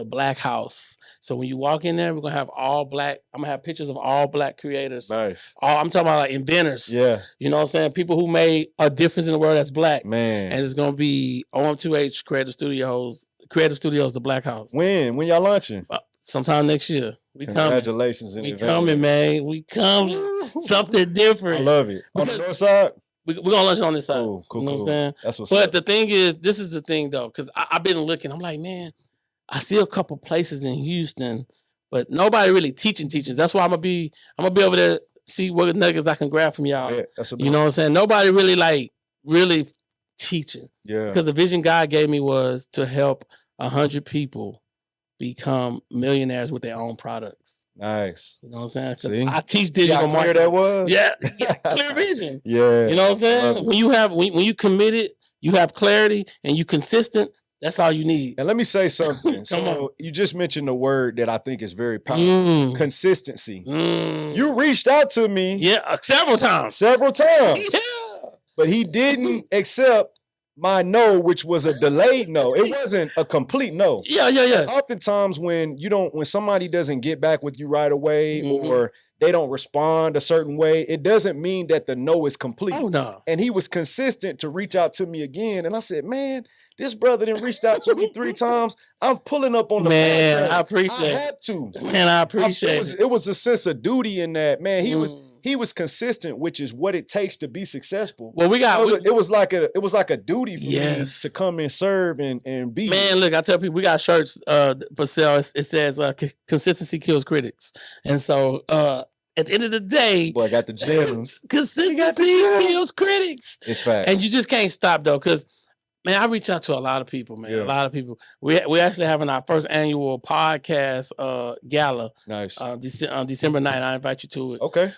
Black House. So when you walk in there, we're going to have all black. I'm going to have pictures of all black creators. Nice. I'm talking about like inventors. Yeah. You know what I'm saying? People who made a difference in the world that's black. Man. And it's going to be OM2H Creative Studios, the Black House. When y'all launching? Sometime next year. Congratulations in advance. We coming, man. We coming. Something different. I love it. On the north side? We're going to launch it on this side. Cool. You know what I'm saying? That's what's up. But the thing is, this is the thing though, because I've been looking. I'm like, man, I see a couple places in Houston, but nobody really teaching. That's why I'm gonna be over there, see what nuggets I can grab from y'all. Yeah, you know what I'm saying? Nobody really teaching. Yeah. Because the vision God gave me was to help 100 people become millionaires with their own products. Nice. You know what I'm saying? See? I teach digital marketing. That was? Yeah. Clear vision. Yeah. You know what I'm saying? When you committed, you have clarity and you consistent, that's all you need. And let me say something. On. You just mentioned a word that I think is very powerful. Consistency. You reached out to me. Yeah, several times. Yeah. But he didn't accept my no, which was a delayed no. It wasn't a complete no. Yeah. Oftentimes when somebody doesn't get back with you right away or they don't respond a certain way, it doesn't mean that the no is complete. Oh, no. And he was consistent to reach out to me again. And I said, man, this brother done reached out to me 3 times. I'm pulling up on the man. I appreciate it. I had to. Man, I appreciate it. It was a sense of duty in that, man. He was consistent, which is what it takes to be successful. Well, it was like a duty for me to come and serve and be. Man, look, I tell people we got shirts for sale. It says consistency kills critics. And so at the end of the day, boy, I got the gems. Consistency kills critics. It's facts. And you just can't stop though, because man, I reach out to a lot of people, man. Yeah. A lot of people. We're actually having our first annual podcast gala. Nice. On December 9th. I invite you to it. Okay.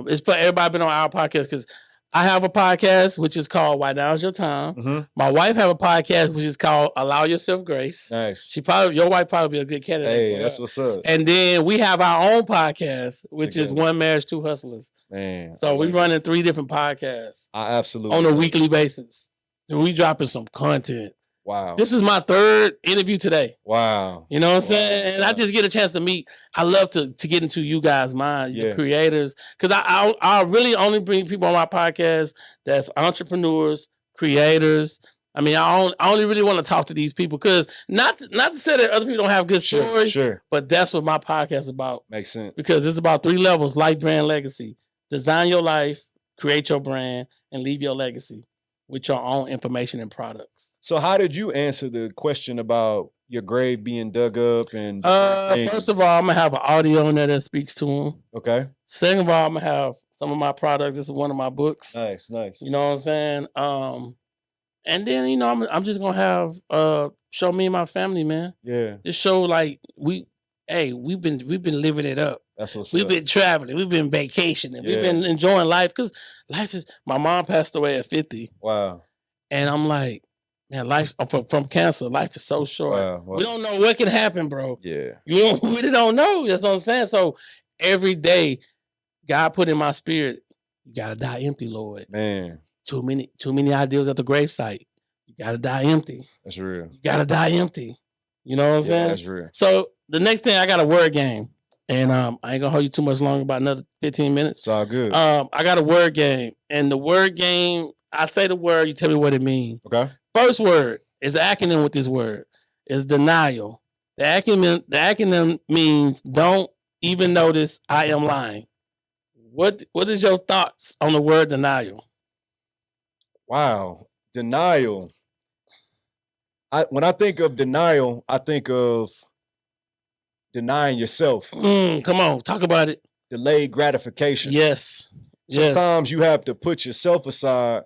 It's for everybody been on our podcast because I have a podcast which is called Why Now Is Your Time. Mm-hmm. My wife have a podcast which is called Allow Yourself Grace. Nice. Your wife probably be a good candidate. Hey, that's what's up. And then we have our own podcast, which is One Marriage, Two Hustlers. Man. So we running 3 different podcasts. I absolutely on a weekly basis. We dropping some content. Wow. This is my 3rd interview today. Wow. You know what I'm saying? And I just get a chance to meet. I love to get into you guys' mind, the creators. Because I really only bring people on my podcast that's entrepreneurs, creators. I mean, I only really want to talk to these people because not to say that other people don't have good stories. Sure. But that's what my podcast is about. Makes sense. Because it's about 3 levels: life, brand, legacy. Design your life, create your brand, and leave your legacy with your own information and products. So how did you answer the question about your grave being dug up? And first of all, I'm going to have an audio in there that speaks to them. Okay. Second of all, I'm going to have some of my products. This is one of my books. Nice. You know what I'm saying? And then, you know, I'm just gonna have show me and my family, man. Yeah. Just show like we've been living it up. That's what's We've been traveling, we've been vacationing, we've been enjoying life, because life is. My mom passed away at 50. Wow. And I'm like, man, life from cancer. Life is so short. Wow. We don't know what can happen, bro. Yeah. We really don't know. That's what I'm saying. So every day, God put in my spirit, you gotta die empty, Lloyd. Man. Too many ideals at the gravesite. You gotta die empty. That's real. You gotta die empty. You know what I'm saying? That's real. So the next thing, I got a word game. And I ain't gonna hold you too much longer, about another 15 minutes. It's all good. I got a word game. And the word game, I say the word, you tell me what it means. Okay. First word is the acronym with this word. Is denial. The acronym means don't even notice I am lying. What is your thoughts on the word denial? Wow. Denial. When I think of denial, I think of denying yourself. Come on, talk about it. Delayed gratification. Yes. Sometimes you have to put yourself aside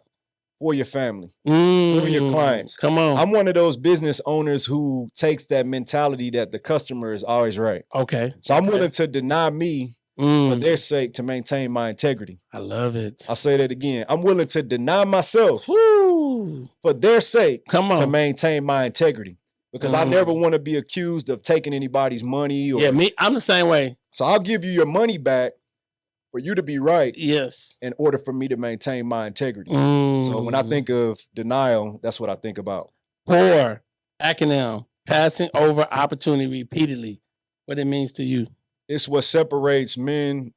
for your family, for your clients. Come on. I'm one of those business owners who takes that mentality that the customer is always right. Okay. So I'm willing to deny me for their sake to maintain my integrity. I love it. I'll say that again. I'm willing to deny myself for their sake to maintain my integrity. Because I never want to be accused of taking anybody's money. I'm the same way. So I'll give you your money back for you to be right. Yes. In order for me to maintain my integrity. So when I think of denial, that's what I think about. Poor acronym, passing over opportunity repeatedly. What it means to you? It's what separates men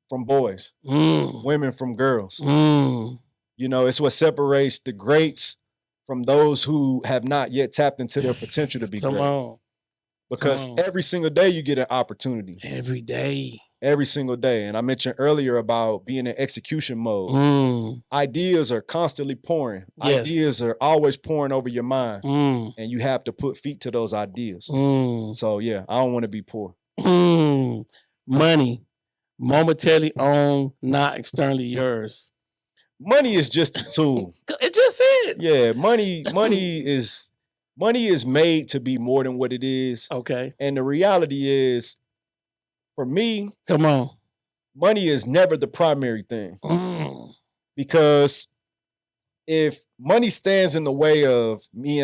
from boys, women from girls. You know, it's what separates the greats from those who have not yet tapped into their potential to be great. On. Because every single day you get an opportunity. Every day. Every single day. And I mentioned earlier about being in execution mode. Ideas are constantly pouring. Yes. Ideas are always pouring over your mind. And you have to put feet to those ideas. So yeah, I don't want to be poor. Money. Momentarily owned, not externally yours. Money is just a tool. It's just it. Yeah, money is made to be more than what it is. Okay. And the reality is, for me, come on, money is never the primary thing. Because if money stands in the way of you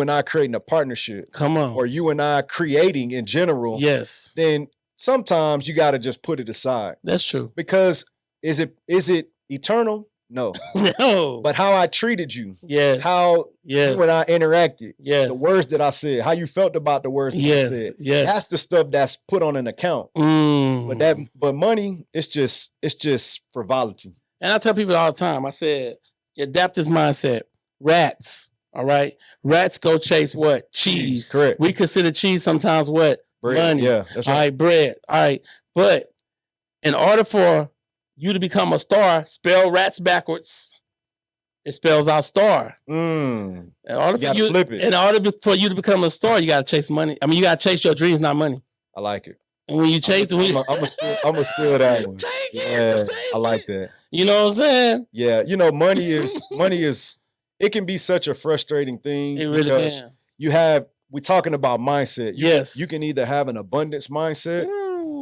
and I creating a partnership, or you and I creating in general, yes, then sometimes you got to just put it aside. That's true. Because is it eternal? No. No. But how I treated you. Yes. How you and I interacted. Yes. The words that I said. How you felt about the words that I said. Yes. That's the stuff that's put on an account. But money, it's just frivolity. And I tell people all the time, I said, adapt this mindset. Rats. All right. Rats go chase what? Cheese. Correct. We consider cheese sometimes what? Bread. Money. Yeah. That's right. All right, bread. All right. But in order for you to become a star, spell rats backwards. It spells out star. In order for you to become a star, you gotta chase money. I mean, you gotta chase your dreams, not money. I like it. And when you chase I'm gonna steal that one. I like that. You know what I'm saying? Yeah. You know, money is it can be such a frustrating thing. It really because can. We're talking about mindset. Yes. You can either have an abundance mindset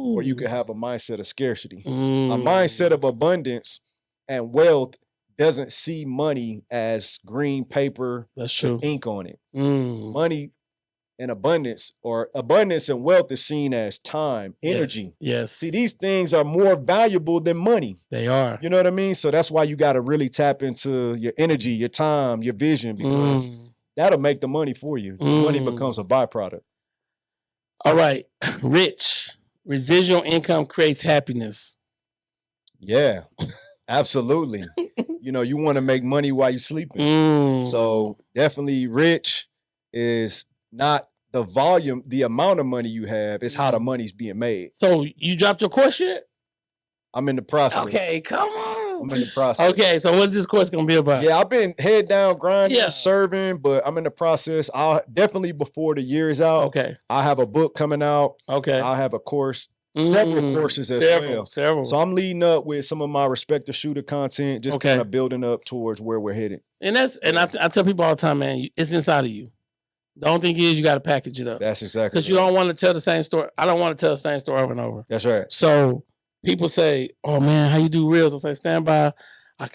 or you can have a mindset of scarcity. A mindset of abundance and wealth doesn't see money as green paper. That's true. With ink on it. Money and abundance, or abundance and wealth, is seen as time, energy. Yes. See, these things are more valuable than money. They are. You know what I mean? So that's why you got to really tap into your energy, your time, your vision, because that'll make the money for you. Money becomes a byproduct. All right. Rich. Residual income creates happiness. Yeah, absolutely. You know, you want to make money while you're sleeping. So definitely rich is not the volume, the amount of money you have, it's how the money's being made. So you dropped your course yet? I'm in the process. Okay, come on. I'm in the process. Okay, so what's this course going to be about? Yeah, I've been head down grinding, serving, but I'm in the process. I'll definitely, before the year is out. Okay. I'll have a book coming out. Okay. I'll have a course several courses as well. Several. So I'm leading up with some of my Respect the Shooter content, just kind of building up towards where we're headed. And I tell people all the time, man, it's inside of you. The only thing is you got to package it up. That's exactly because you don't want to tell the same story. I don't want to tell the same story over and over. That's right. So people say, "Oh man, how you do reels?" I say, "Stand by. I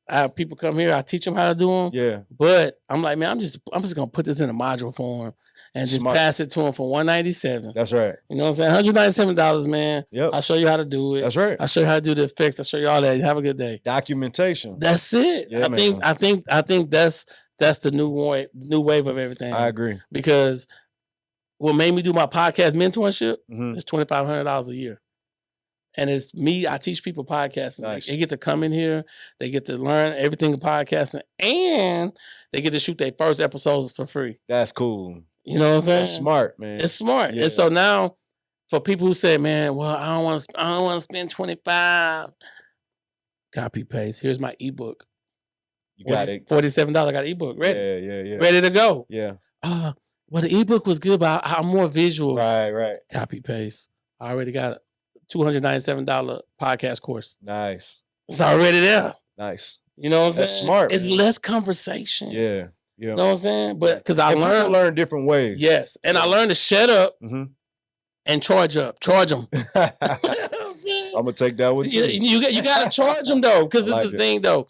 have people come here. I teach them how to do them." Yeah. But I'm like, man, I'm just gonna put this in a module form and just pass it to them for $197. That's right. You know what I'm saying? $197, man. Yep. I'll show you how to do it. That's right. I'll show you how to do the effects. I'll show you all that. Have a good day. Documentation. That's it. Yeah, I think that's the new wave of everything. I agree. Because what made me do my podcast mentorship is $2,500 a year. And it's me, I teach people podcasting. Nice. They get to come in here, they get to learn everything in podcasting, and they get to shoot their first episodes for free. That's cool. You know what I'm saying? That's smart, man. It's smart. Yeah. And so now, for people who say, man, well, I don't want to spend $25. Copy paste. Here's my ebook. You got it. $47. I got an ebook ready. Yeah. Ready to go. Yeah. Well, the ebook was good, but I'm more visual. Right. Copy paste. I already got a $297 podcast course. Nice. It's already there. Nice. You know what I'm saying? That's smart. It's less conversation. Yeah. You know what I'm saying? But because I learn different ways. Yes. And I learned to shut up and charge up. Charge them. You know what I'm saying? I'm going to take that with you. You got to charge them, though. Because this is the thing, though.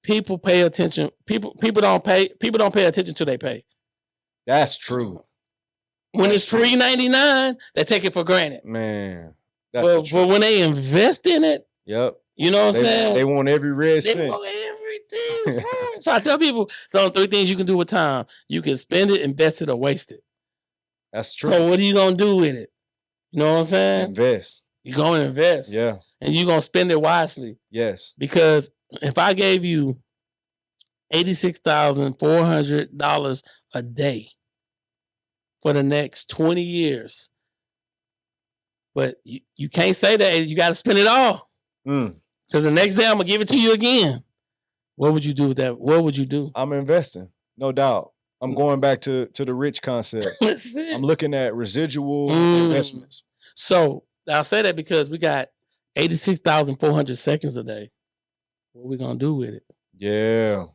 People pay attention. People don't pay attention till they pay. That's true. When it's $3.99, they take it for granted. Man. But when they invest in it, yep. You know what I'm saying? They want every red cent. They want everything. So I tell people, so 3 things you can do with time. You can spend it, invest it, or waste it. That's true. So what are you going to do with it? You know what I'm saying? Invest. You're going to invest. Yeah. And you're going to spend it wisely. Yes. Because if I gave you $86,400 a day for the next 20 years, but you can't say that. You got to spend it all. Because the next day I'm going to give it to you again. What would you do with that? What would you do? I'm investing. No doubt. I'm going back to the rich concept. I'm looking at residual investments. So I'll say that because we got 86,400 seconds a day. What are we going to do with it? Yeah.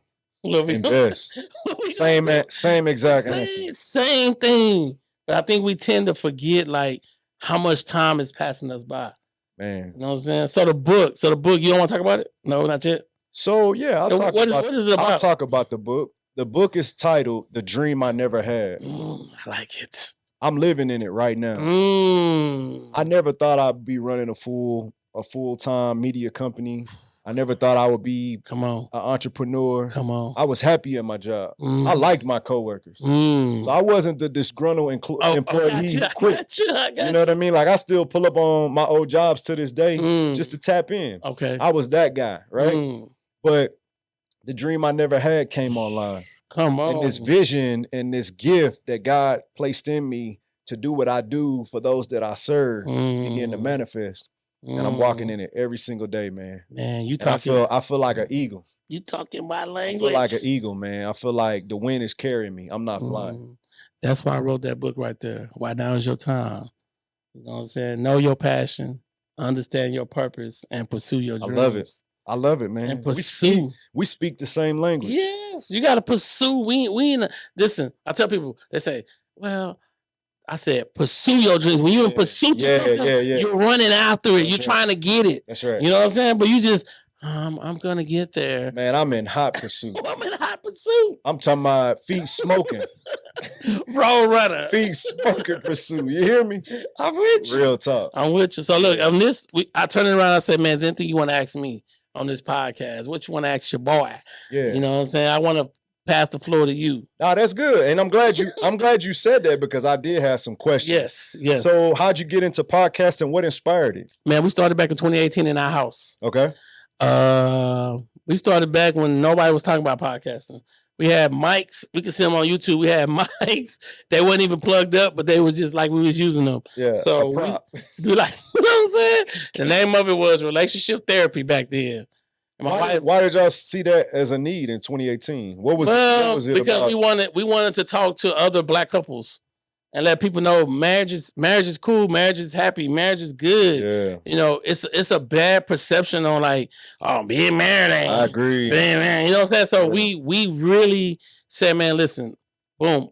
Invest. Same exact answer. Same thing. But I think we tend to forget like how much time is passing us by. Man. You know what I'm saying? So the book, you don't want to talk about it? No, not yet. So yeah, what is it about? I'll talk about the book. The book is titled The Dream I Never Had. I like it. I'm living in it right now. I never thought I'd be running a full-time media company. I never thought I would be an entrepreneur. I was happy at my job. I liked my coworkers. So I wasn't the disgruntled employee who quit. You know what I mean? Like I still pull up on my old jobs to this day just to tap in. Okay. I was that guy, right? But the dream I never had came online. Come on. And this vision and this gift that God placed in me to do what I do for those that I serve begin to manifest. And I'm walking in it every single day, man. Man, you talking. I feel like an eagle. You talking my language. I feel like an eagle, man. I feel like the wind is carrying me. I'm not flying. That's why I wrote that book right there. Why Now Is Your Time. You know what I'm saying? Know your passion, understand your purpose, and pursue your dreams. I love it, man. And pursue. We speak the same language. Yes, you got to pursue. Listen, I tell people, they say, well, I said, pursue your dreams. When you're in pursuit of something, you're running after it. You're trying to get it. That's right. You know what I'm saying? But you just, I'm going to get there. Man, I'm in hot pursuit. I'm in hot pursuit. I'm talking about feet smoking. Roll runner. Feet smoking pursuit. You hear me? I'm with you. Real talk. I'm with you. So look, on this, I turned it around and I said, man, is there anything you want to ask me on this podcast? What you want to ask your boy? Yeah. You know what I'm saying? I want to pass the floor to you. Nah, that's good. And I'm glad you said that because I did have some questions. Yes. So how'd you get into podcasting? What inspired it? Man, we started back in 2018 in our house. Okay. We started back when nobody was talking about podcasting. We had mics. We could see them on YouTube. We had mics. They weren't even plugged up, but they were just like we was using them. Yeah. So we like, you know what I'm saying? The name of it was Relationship Therapy back then. Why did y'all see that as a need in 2018? What was it because about? we wanted to talk to other Black couples and let people know marriage is cool, marriage is happy, marriage is good. Yeah. You know, it's a bad perception on like, oh, being married. I agree. Man, you know what I'm saying? So we really said, man, listen, boom,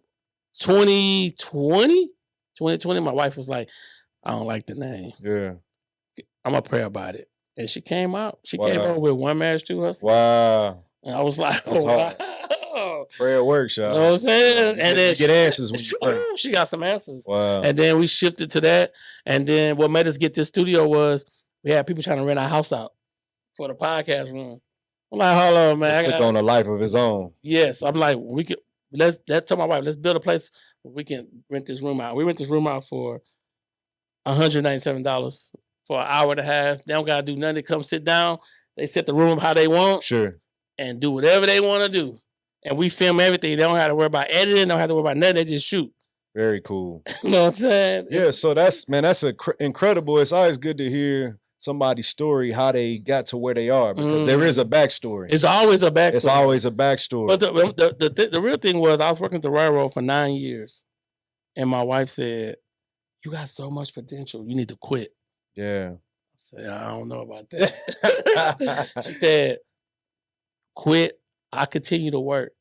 2020, my wife was like, I don't like the name. Yeah. I'm gonna pray about it. And she came out. She came out with One Marriage, Two Hustles. Wow. And I was like, that's wow. Prayer works, y'all. You know what I'm saying? And then you get answers when you pray. She got some answers. Wow. And then we shifted to that. And then what made us get this studio was we had people trying to rent our house out for the podcast room. I'm like, hold on, man. It took on a life of his own. Yes. I'm like, we could let's tell my wife, let's build a place where we can rent this room out. We rent this room out for $197 for an hour and a half. They don't gotta do nothing. They come sit down. They set the room how they want. Sure. And do whatever they want to do. And we film everything. They don't have to worry about editing. They don't have to worry about nothing. They just shoot. Very cool. You know what I'm saying? Yeah. So that's incredible. It's always good to hear somebody's story, how they got to where they are, because there is a backstory. It's always a backstory. It's always a backstory. But the real thing was I was working at the railroad for 9 years. And my wife said, you got so much potential. You need to quit. Yeah. I said, I don't know about that. She said, quit. I continue to work.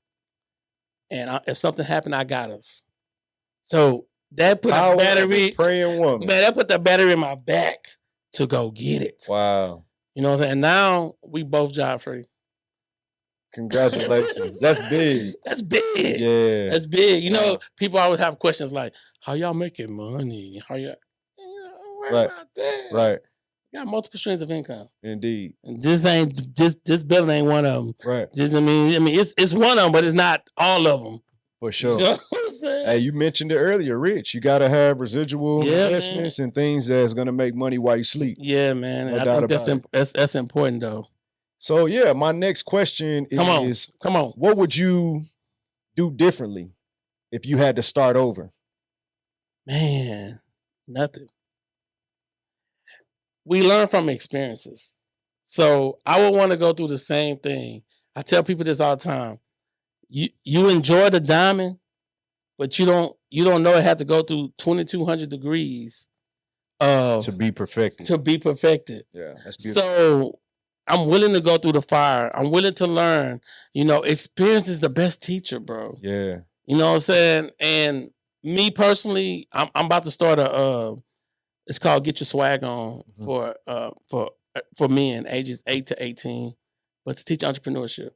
And if something happened, I got us. So that put a battery. Praying woman. Man, that put the battery in my back to go get it. Wow. You know what I'm saying? And now we both job free. Congratulations. That's big. That's big. Yeah. That's big. You know, people always have questions like, how y'all making money? How y'all right. about that? Right. You got multiple streams of income. Indeed. And this building ain't one of them. Right. I mean, it's one of them, but it's not all of them. For sure. You know what I'm saying? Hey, you mentioned it earlier, Rich. You got to have residual investments and things that's going to make money while you sleep. Yeah, man. No I think that's important, though. So, yeah, my next question is, Come on. What would you do differently if you had to start over? Man, nothing. We learn from experiences. So I would want to go through the same thing. I tell people this all the time. You enjoy the diamond, but you don't know it had to go through 2,200 degrees to be perfected. Yeah, that's beautiful. So I'm willing to go through the fire. I'm willing to learn. You know, experience is the best teacher, bro. Yeah. You know what I'm saying? And me personally, I'm about to start it's called Get Your Swag On for men ages 8 to 18, but to teach entrepreneurship.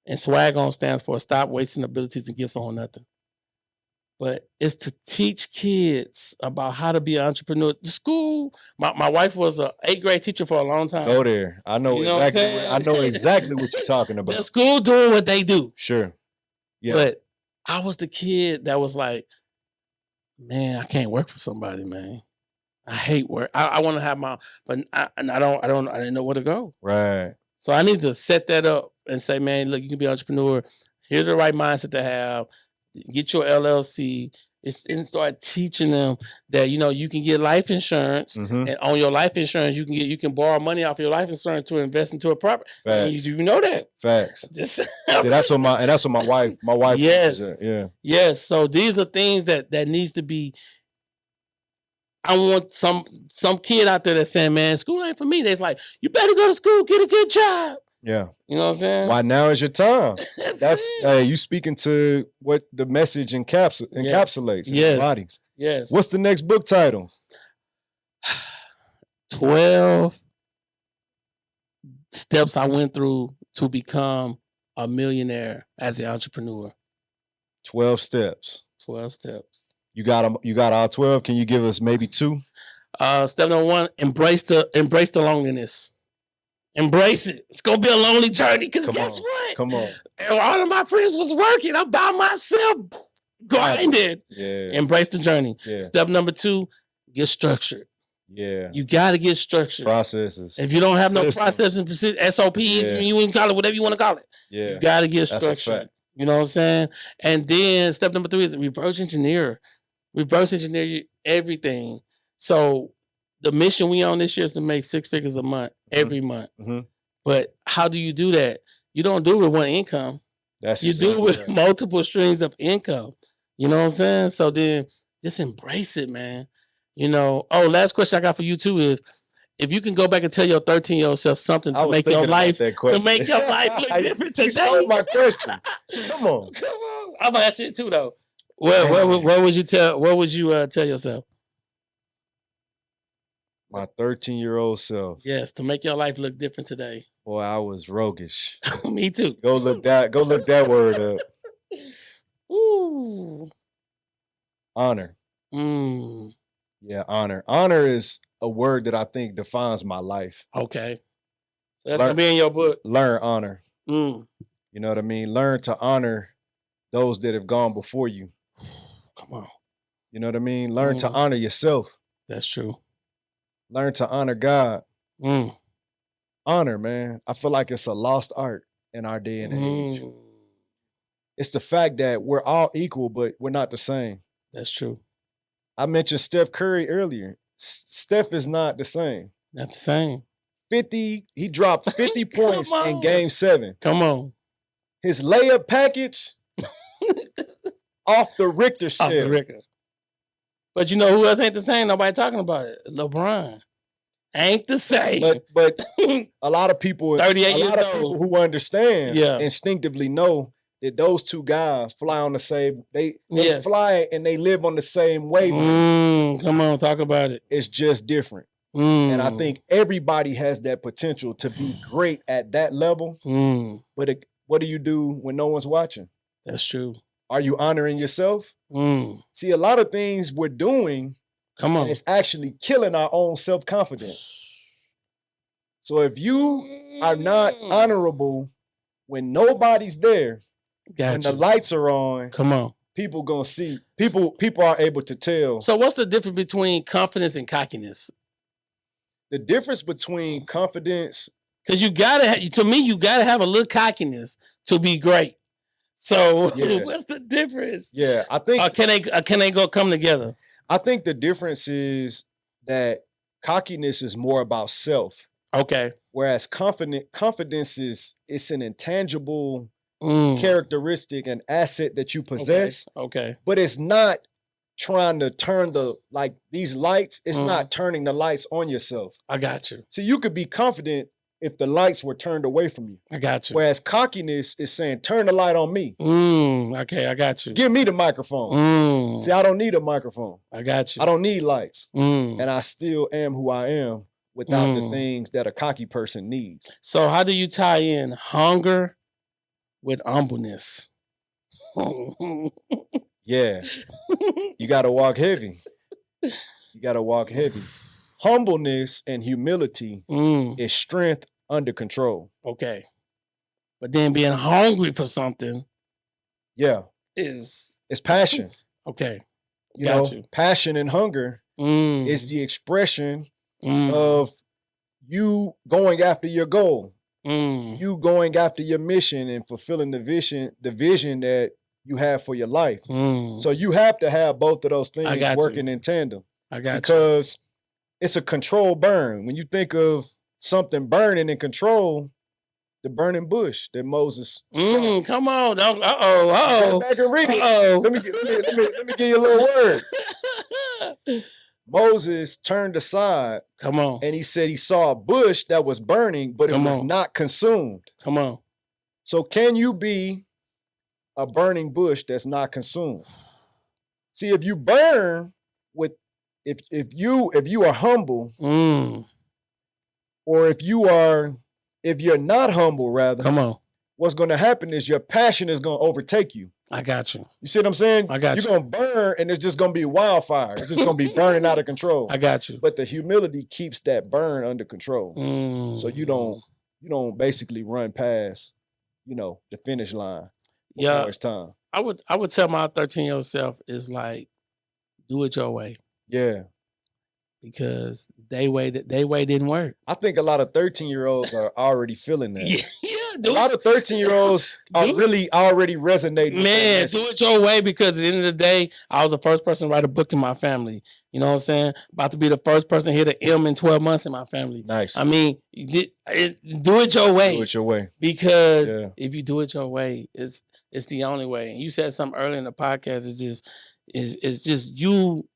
And swag on stands for stop wasting abilities and gifts on nothing. But it's to teach kids about how to be an entrepreneur. The school, my wife was an 8th grade teacher for a long time. Go there. I know exactly what you're talking about. The school doing what they do. Sure. Yeah. But I was the kid that was like, man, I can't work for somebody, man. I hate work. I want to have but I didn't know where to go. Right. So I need to set that up and say, man, look, you can be an entrepreneur. Here's the right mindset to have. Get your LLC. And start teaching them that, you know, you can get life insurance, and on your life insurance, you can borrow money off your life insurance to invest into a property. You know that. Facts. See, that's what my wife. Yes. Yeah. Yes. So these are things that needs to be. I want some kid out there that's saying, man, school ain't for me. They're like, you better go to school, get a good job. Yeah. You know what I'm saying? Why now is your time? That's you speaking to what the message encapsulates in the bodies. Yes. What's the next book title? 12 steps I went through to become a millionaire as an entrepreneur. 12 steps. 12 steps. You got all 12. Can you give us maybe 2? Step number 1, embrace the loneliness. Embrace it. It's gonna be a lonely journey because guess what? Come on. All of my friends was working. I'm by myself, grinding. Yeah. Embrace the journey. Yeah. Step number 2, get structured. Yeah. You got to get structured. Processes. If you don't have no processes, SOPs, you can call it whatever you want to call it. Yeah. You got to get That's a structured. fact. You know what I'm saying? And then step number 3 is reverse engineer. Reverse engineer everything. So the mission we on this year is to make 6 figures a month, every month. But how do you do that? You don't do it with one income. You do it with multiple streams of income. You know what I'm saying? So then just embrace it, man. You know, last question I got for you too is, if you can go back and tell your 13-year-old self something to make your life look different today. Stole my question. Come on. I'm gonna ask you too though. What would you tell yourself? My 13-year-old self. Yes, to make your life look different today. Boy, I was roguish. Me too. Go look that word up. Ooh. Honor. Yeah, honor. Honor is a word that I think defines my life. Okay. So that's gonna be in your book. Learn honor. You know what I mean? Learn to honor those that have gone before you. Come on. You know what I mean? Learn to honor yourself. That's true. Learn to honor God. Honor, man. I feel like it's a lost art in our day and age. It's the fact that we're all equal, but we're not the same. That's true. I mentioned Steph Curry earlier. Steph is not the same. Not the same. He dropped 50 points in Game 7. Come on. His layup package off the Richter scale. Off the Richter. But you know who else ain't the same? Nobody talking about it. LeBron. Ain't the same. But a lot of people, 38 years old. People who understand instinctively know that those two guys fly on the same, they fly and they live on the same wavelength. Come on, talk about it. It's just different. And I think everybody has that potential to be great at that level. But what do you do when no one's watching? That's true. Are you honoring yourself? See, a lot of things we're doing, it's actually killing our own self-confidence. So if you are not honorable when nobody's there, when the lights are on, people gonna see. People are able to tell. So what's the difference between confidence and cockiness? The difference between confidence, because you gotta have a little cockiness to be great. So what's the difference? Yeah, I think can they come together? I think the difference is that cockiness is more about self. Okay. Whereas confidence it's an intangible characteristic and asset that you possess. Okay. But it's not trying to turn these lights, it's not turning the lights on yourself. I got you. So you could be confident if the lights were turned away from you. I got you. Whereas cockiness is saying, turn the light on me. Okay, I got you. Give me the microphone. See, I don't need a microphone. I got you. I don't need lights. And I still am who I am without the things that a cocky person needs. So how do you tie in hunger with humbleness? Yeah. You got to walk heavy. Humbleness and humility is strength under control. Okay. But then being hungry for something is passion. Okay. You know, passion and hunger is the expression of you going after your goal. You going after your mission and fulfilling the vision that you have for your life. So you have to have both of those things working in tandem. Because it's a controlled burn. When you think of something burning in control, the burning bush that Moses saw. Come on. Go back and read it. Let me give you a little word. Moses turned aside. Come on. And he said he saw a bush that was burning, but it was not consumed. Come on. So can you be a burning bush that's not consumed? See, if you burn with if you are humble, or if you're not humble, rather, what's going to happen is your passion is going to overtake you. I got you. You see what I'm saying? I got you. You're going to burn, and it's just going to be wildfire. It's just going to be burning out of control. I got you. But the humility keeps that burn under control. So you don't basically run past, the finish line before it's time. I would tell my 13-year-old self is like, do it your way. Yeah. Because they way didn't work. I think a lot of 13-year-olds are already feeling that. Yeah. A lot of 13-year-olds are really already resonating. Man, do it your way, because at the end of the day, I was the first person to write a book in my family. You know what I'm saying? About to be the first person to hit an M in 12 months in my family. Nice. I mean, do it your way. Do it your way. Because if you do it your way, it's the only way. And you said something earlier in the podcast. It's just you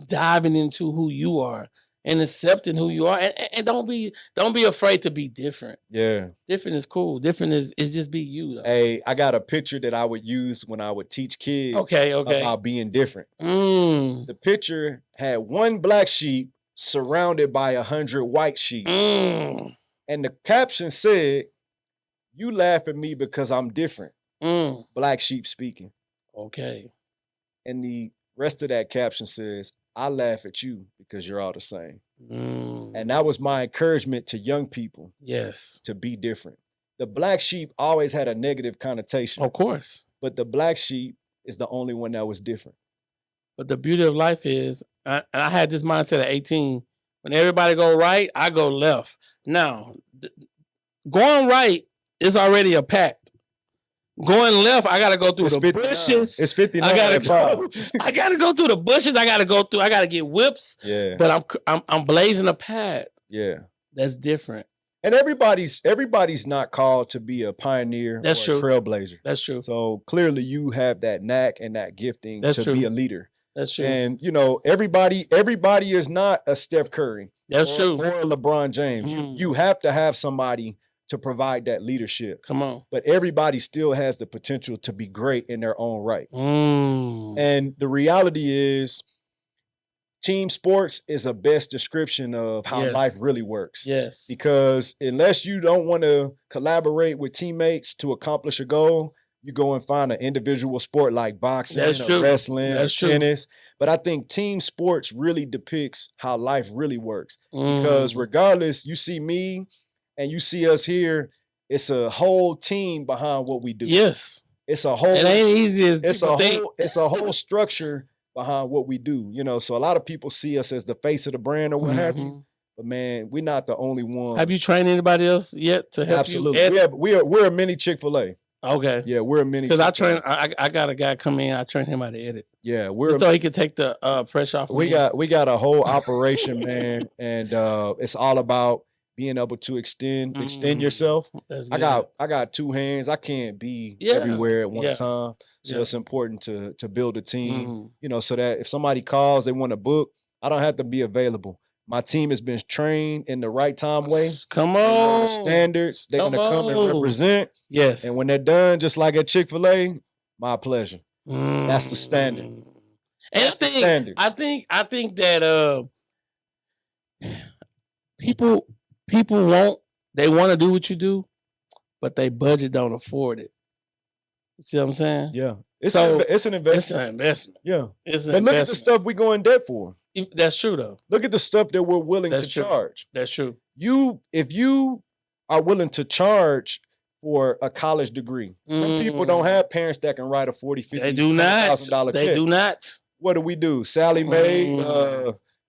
diving into who you are and accepting who you are, and don't be afraid to be different. Yeah, different is cool. Different is just be you, though. Hey, I got a picture that I would use when I would teach kids. Okay. About being different. The picture had one black sheep surrounded by 100 white sheep, and the caption said, "You laugh at me because I'm different." Black sheep speaking. Okay. And the rest of that caption says, "I laugh at you because you're all the same." And that was my encouragement to young people. Yes. To be different. The black sheep always had a negative connotation. Of course. But the black sheep is the only one that was different. But the beauty of life is, I had this mindset at 18. When everybody go right, I go left. Now, going right is already a pact. Going left, I gotta go through the bushes. It's 59. I gotta go through the bushes. I gotta get whips. Yeah. But I'm blazing a path. Yeah. That's different. And everybody's not called to be a pioneer. That's or true. A trailblazer. That's true. So clearly you have that knack and that gifting to be a leader. That's true. And everybody is not a Steph Curry. That's true. Or a LeBron James. You have to have somebody to provide that leadership. Come on. But everybody still has the potential to be great in their own right. And the reality is, team sports is a best description of how life really works. Yes. Because unless you don't want to collaborate with teammates to accomplish a goal, you go and find an individual sport like boxing, or wrestling, or tennis. But I think team sports really depicts how life really works. Because regardless, you see me and you see us here, it's a whole team behind what we do. Yes. It's a whole, it ain't easy as it's a whole structure behind what we do. So a lot of people see us as the face of the brand or what have you. But man, we're not the only ones. Have you trained anybody else yet to help you? Absolutely. We're a mini Chick-fil-A. Okay. Yeah, we're a mini. Because I got a guy come in. I train him how to edit. Yeah, so he can take the pressure off. We got a whole operation, man, and it's all about being able to extend yourself. I got two hands. I can't be everywhere at one time. So it's important to build a team. So that if somebody calls, they want a book, I don't have to be available. My team has been trained in the right time way. Come on. Standards. They're going to come and represent. Yes. And when they're done, just like at Chick-fil-A, my pleasure. That's the standard. And that's the standard. I think that people want to do what you do, but they budget don't afford it. You see what I'm saying? Yeah. It's an investment. It's an investment. Yeah. But look at the stuff we go in debt for. That's true, though. Look at the stuff that we're willing to charge. That's true. If you are willing to charge for a college degree, some people don't have parents that can write a $40,000, $50,000, they do not. check. They do not. What do? Sally Mae,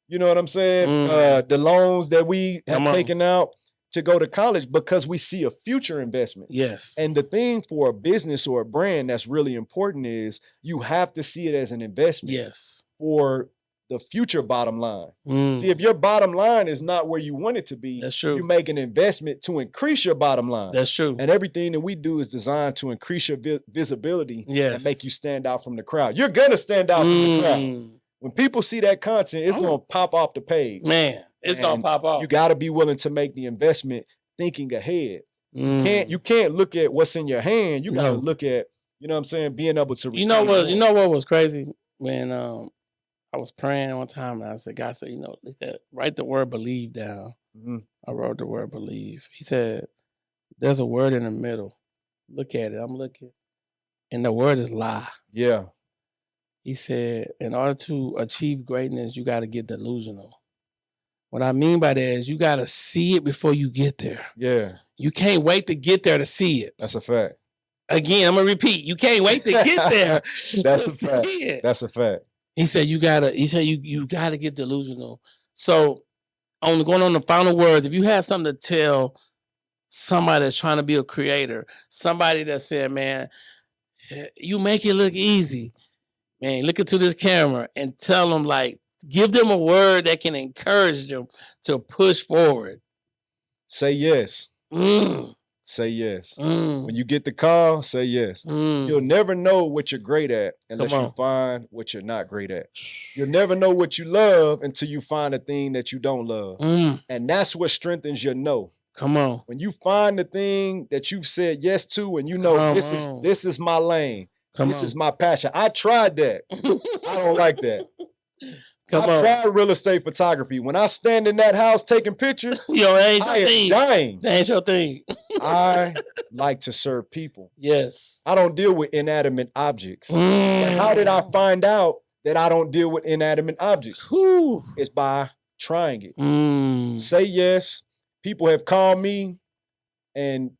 you know what I'm saying? The loans that we have taken out to go to college because we see a future investment. Yes. And the thing for a business or a brand that's really important is you have to see it as an investment. Yes. For the future bottom line. See, if your bottom line is not where you want it to be, that's true. You make an investment to increase your bottom line. That's true. And everything that we do is designed to increase your visibility and make you stand out from the crowd. You're going to stand out from the crowd. When people see that content, it's going to pop off the page. Man, it's going to pop off. You got to be willing to make the investment thinking ahead. You can't look at what's in your hand. You got to look at, you know what I'm saying, being able to receive. You know what was crazy? When I was praying one time and I said, God said, he said, write the word believe down. I wrote the word believe. He said, there's a word in the middle. Look at it. I'm looking. And the word is lie. Yeah. He said, in order to achieve greatness, you got to get delusional. What I mean by that is you got to see it before you get there. Yeah. You can't wait to get there to see it. That's a fact. Again, I'm going to repeat. You can't wait to get there. That's a fact. That's a fact. He said you gotta get delusional. So going on the final words, if you had something to tell somebody that's trying to be a creator, somebody that said, man, you make it look easy. Man, look into this camera and tell them, like, give them a word that can encourage them to push forward. Say yes. Say yes. When you get the call, say yes. You'll never know what you're great at unless you find what you're not great at. You'll never know what you love until you find a thing that you don't love. And that's what strengthens your no. Come on. When you find the thing that you've said yes to and you know this is my lane. This is my passion. I tried that. I don't like that. I tried real estate photography. When I stand in that house taking pictures, I am dying. That ain't your thing. I like to serve people. Yes. I don't deal with inanimate objects. But how did I find out that I don't deal with inanimate objects? It's by trying it. Say yes. People have called me, and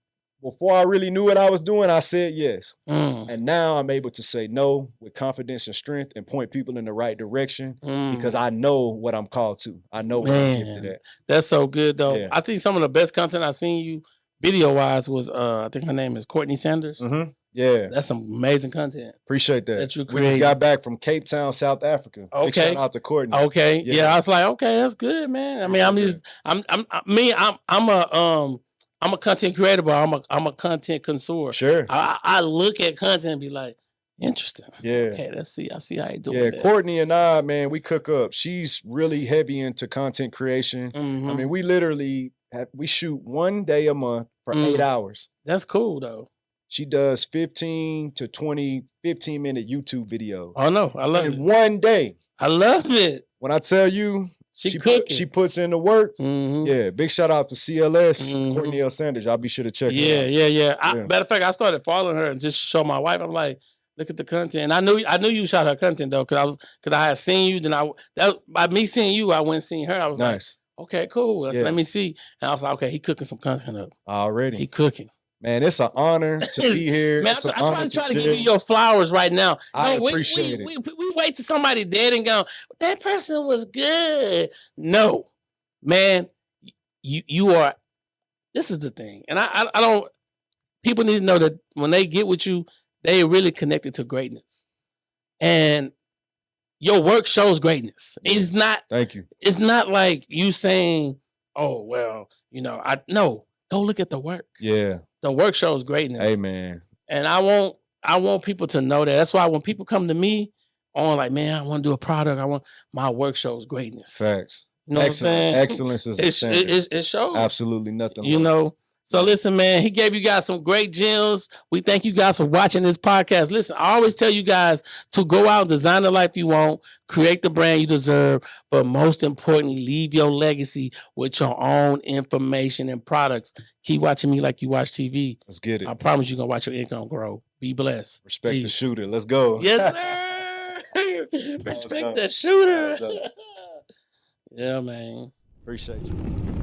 before I really knew what I was doing, I said yes. And now I'm able to say no with confidence and strength and point people in the right direction because I know what I'm called to. I know what I'm gifted at. That's so good, though. Yeah. I think some of the best content I've seen you video-wise was, I think her name is Courtney Sanders. Yeah. That's some amazing content. Appreciate that. That you created. We just got back from Cape Town, South Africa. Okay. Big shout out to Courtney. Okay. Yeah. I was like, okay, that's good, man. I mean, I'm a content creator, but I'm a content consumer. Sure. I look at content and be like, interesting. Yeah. Okay, let's see. I see how you doing. Yeah, that. Courtney and I, man, we cook up. She's really heavy into content creation. I mean, we literally we shoot one day a month for 8 hours. That's cool, though. She does 15 to 20, 15-minute YouTube videos. Oh, no. I love it. In one day. I love it. When I tell you, she puts in the work. Yeah, big shout out to CLS, Courtney L. Sanders. I'll be sure to check her out. Yeah. Matter of fact, I started following her and just show my wife. I'm like, look at the content. And I knew you shot her content, though, because I had seen you. Then by me seeing you, I went and seen her. I was like, okay, cool. Let me see. And I was like, okay, he cooking some content up. Already. He cooking. Man, it's an honor to be here. Man, I'm trying to give you your flowers right now. I appreciate it. We wait till somebody dead and go, that person was good. No, man, you are. This is the thing, and I don't. People need to know that when they get with you, they are really connected to greatness, and your work shows greatness. It's not. Thank you. It's not like you saying, "Oh well, no." Go look at the work. Yeah. The work shows greatness. Amen. And I want people to know that. That's why when people come to me on like, man, I want to do a product. My work shows greatness. Facts. You know what I'm saying? Excellence is the standard. It shows. Absolutely nothing. You know. So listen, man, he gave you guys some great gems. We thank you guys for watching this podcast. Listen, I always tell you guys to go out and design the life you want, create the brand you deserve, but most importantly, leave your legacy with your own information and products. Keep watching me like you watch TV. Let's get it. I promise you're going to watch your income grow. Be blessed. Respect the shooter. Let's go. Yes, sir. Respect the shooter. Yeah, man. Appreciate you.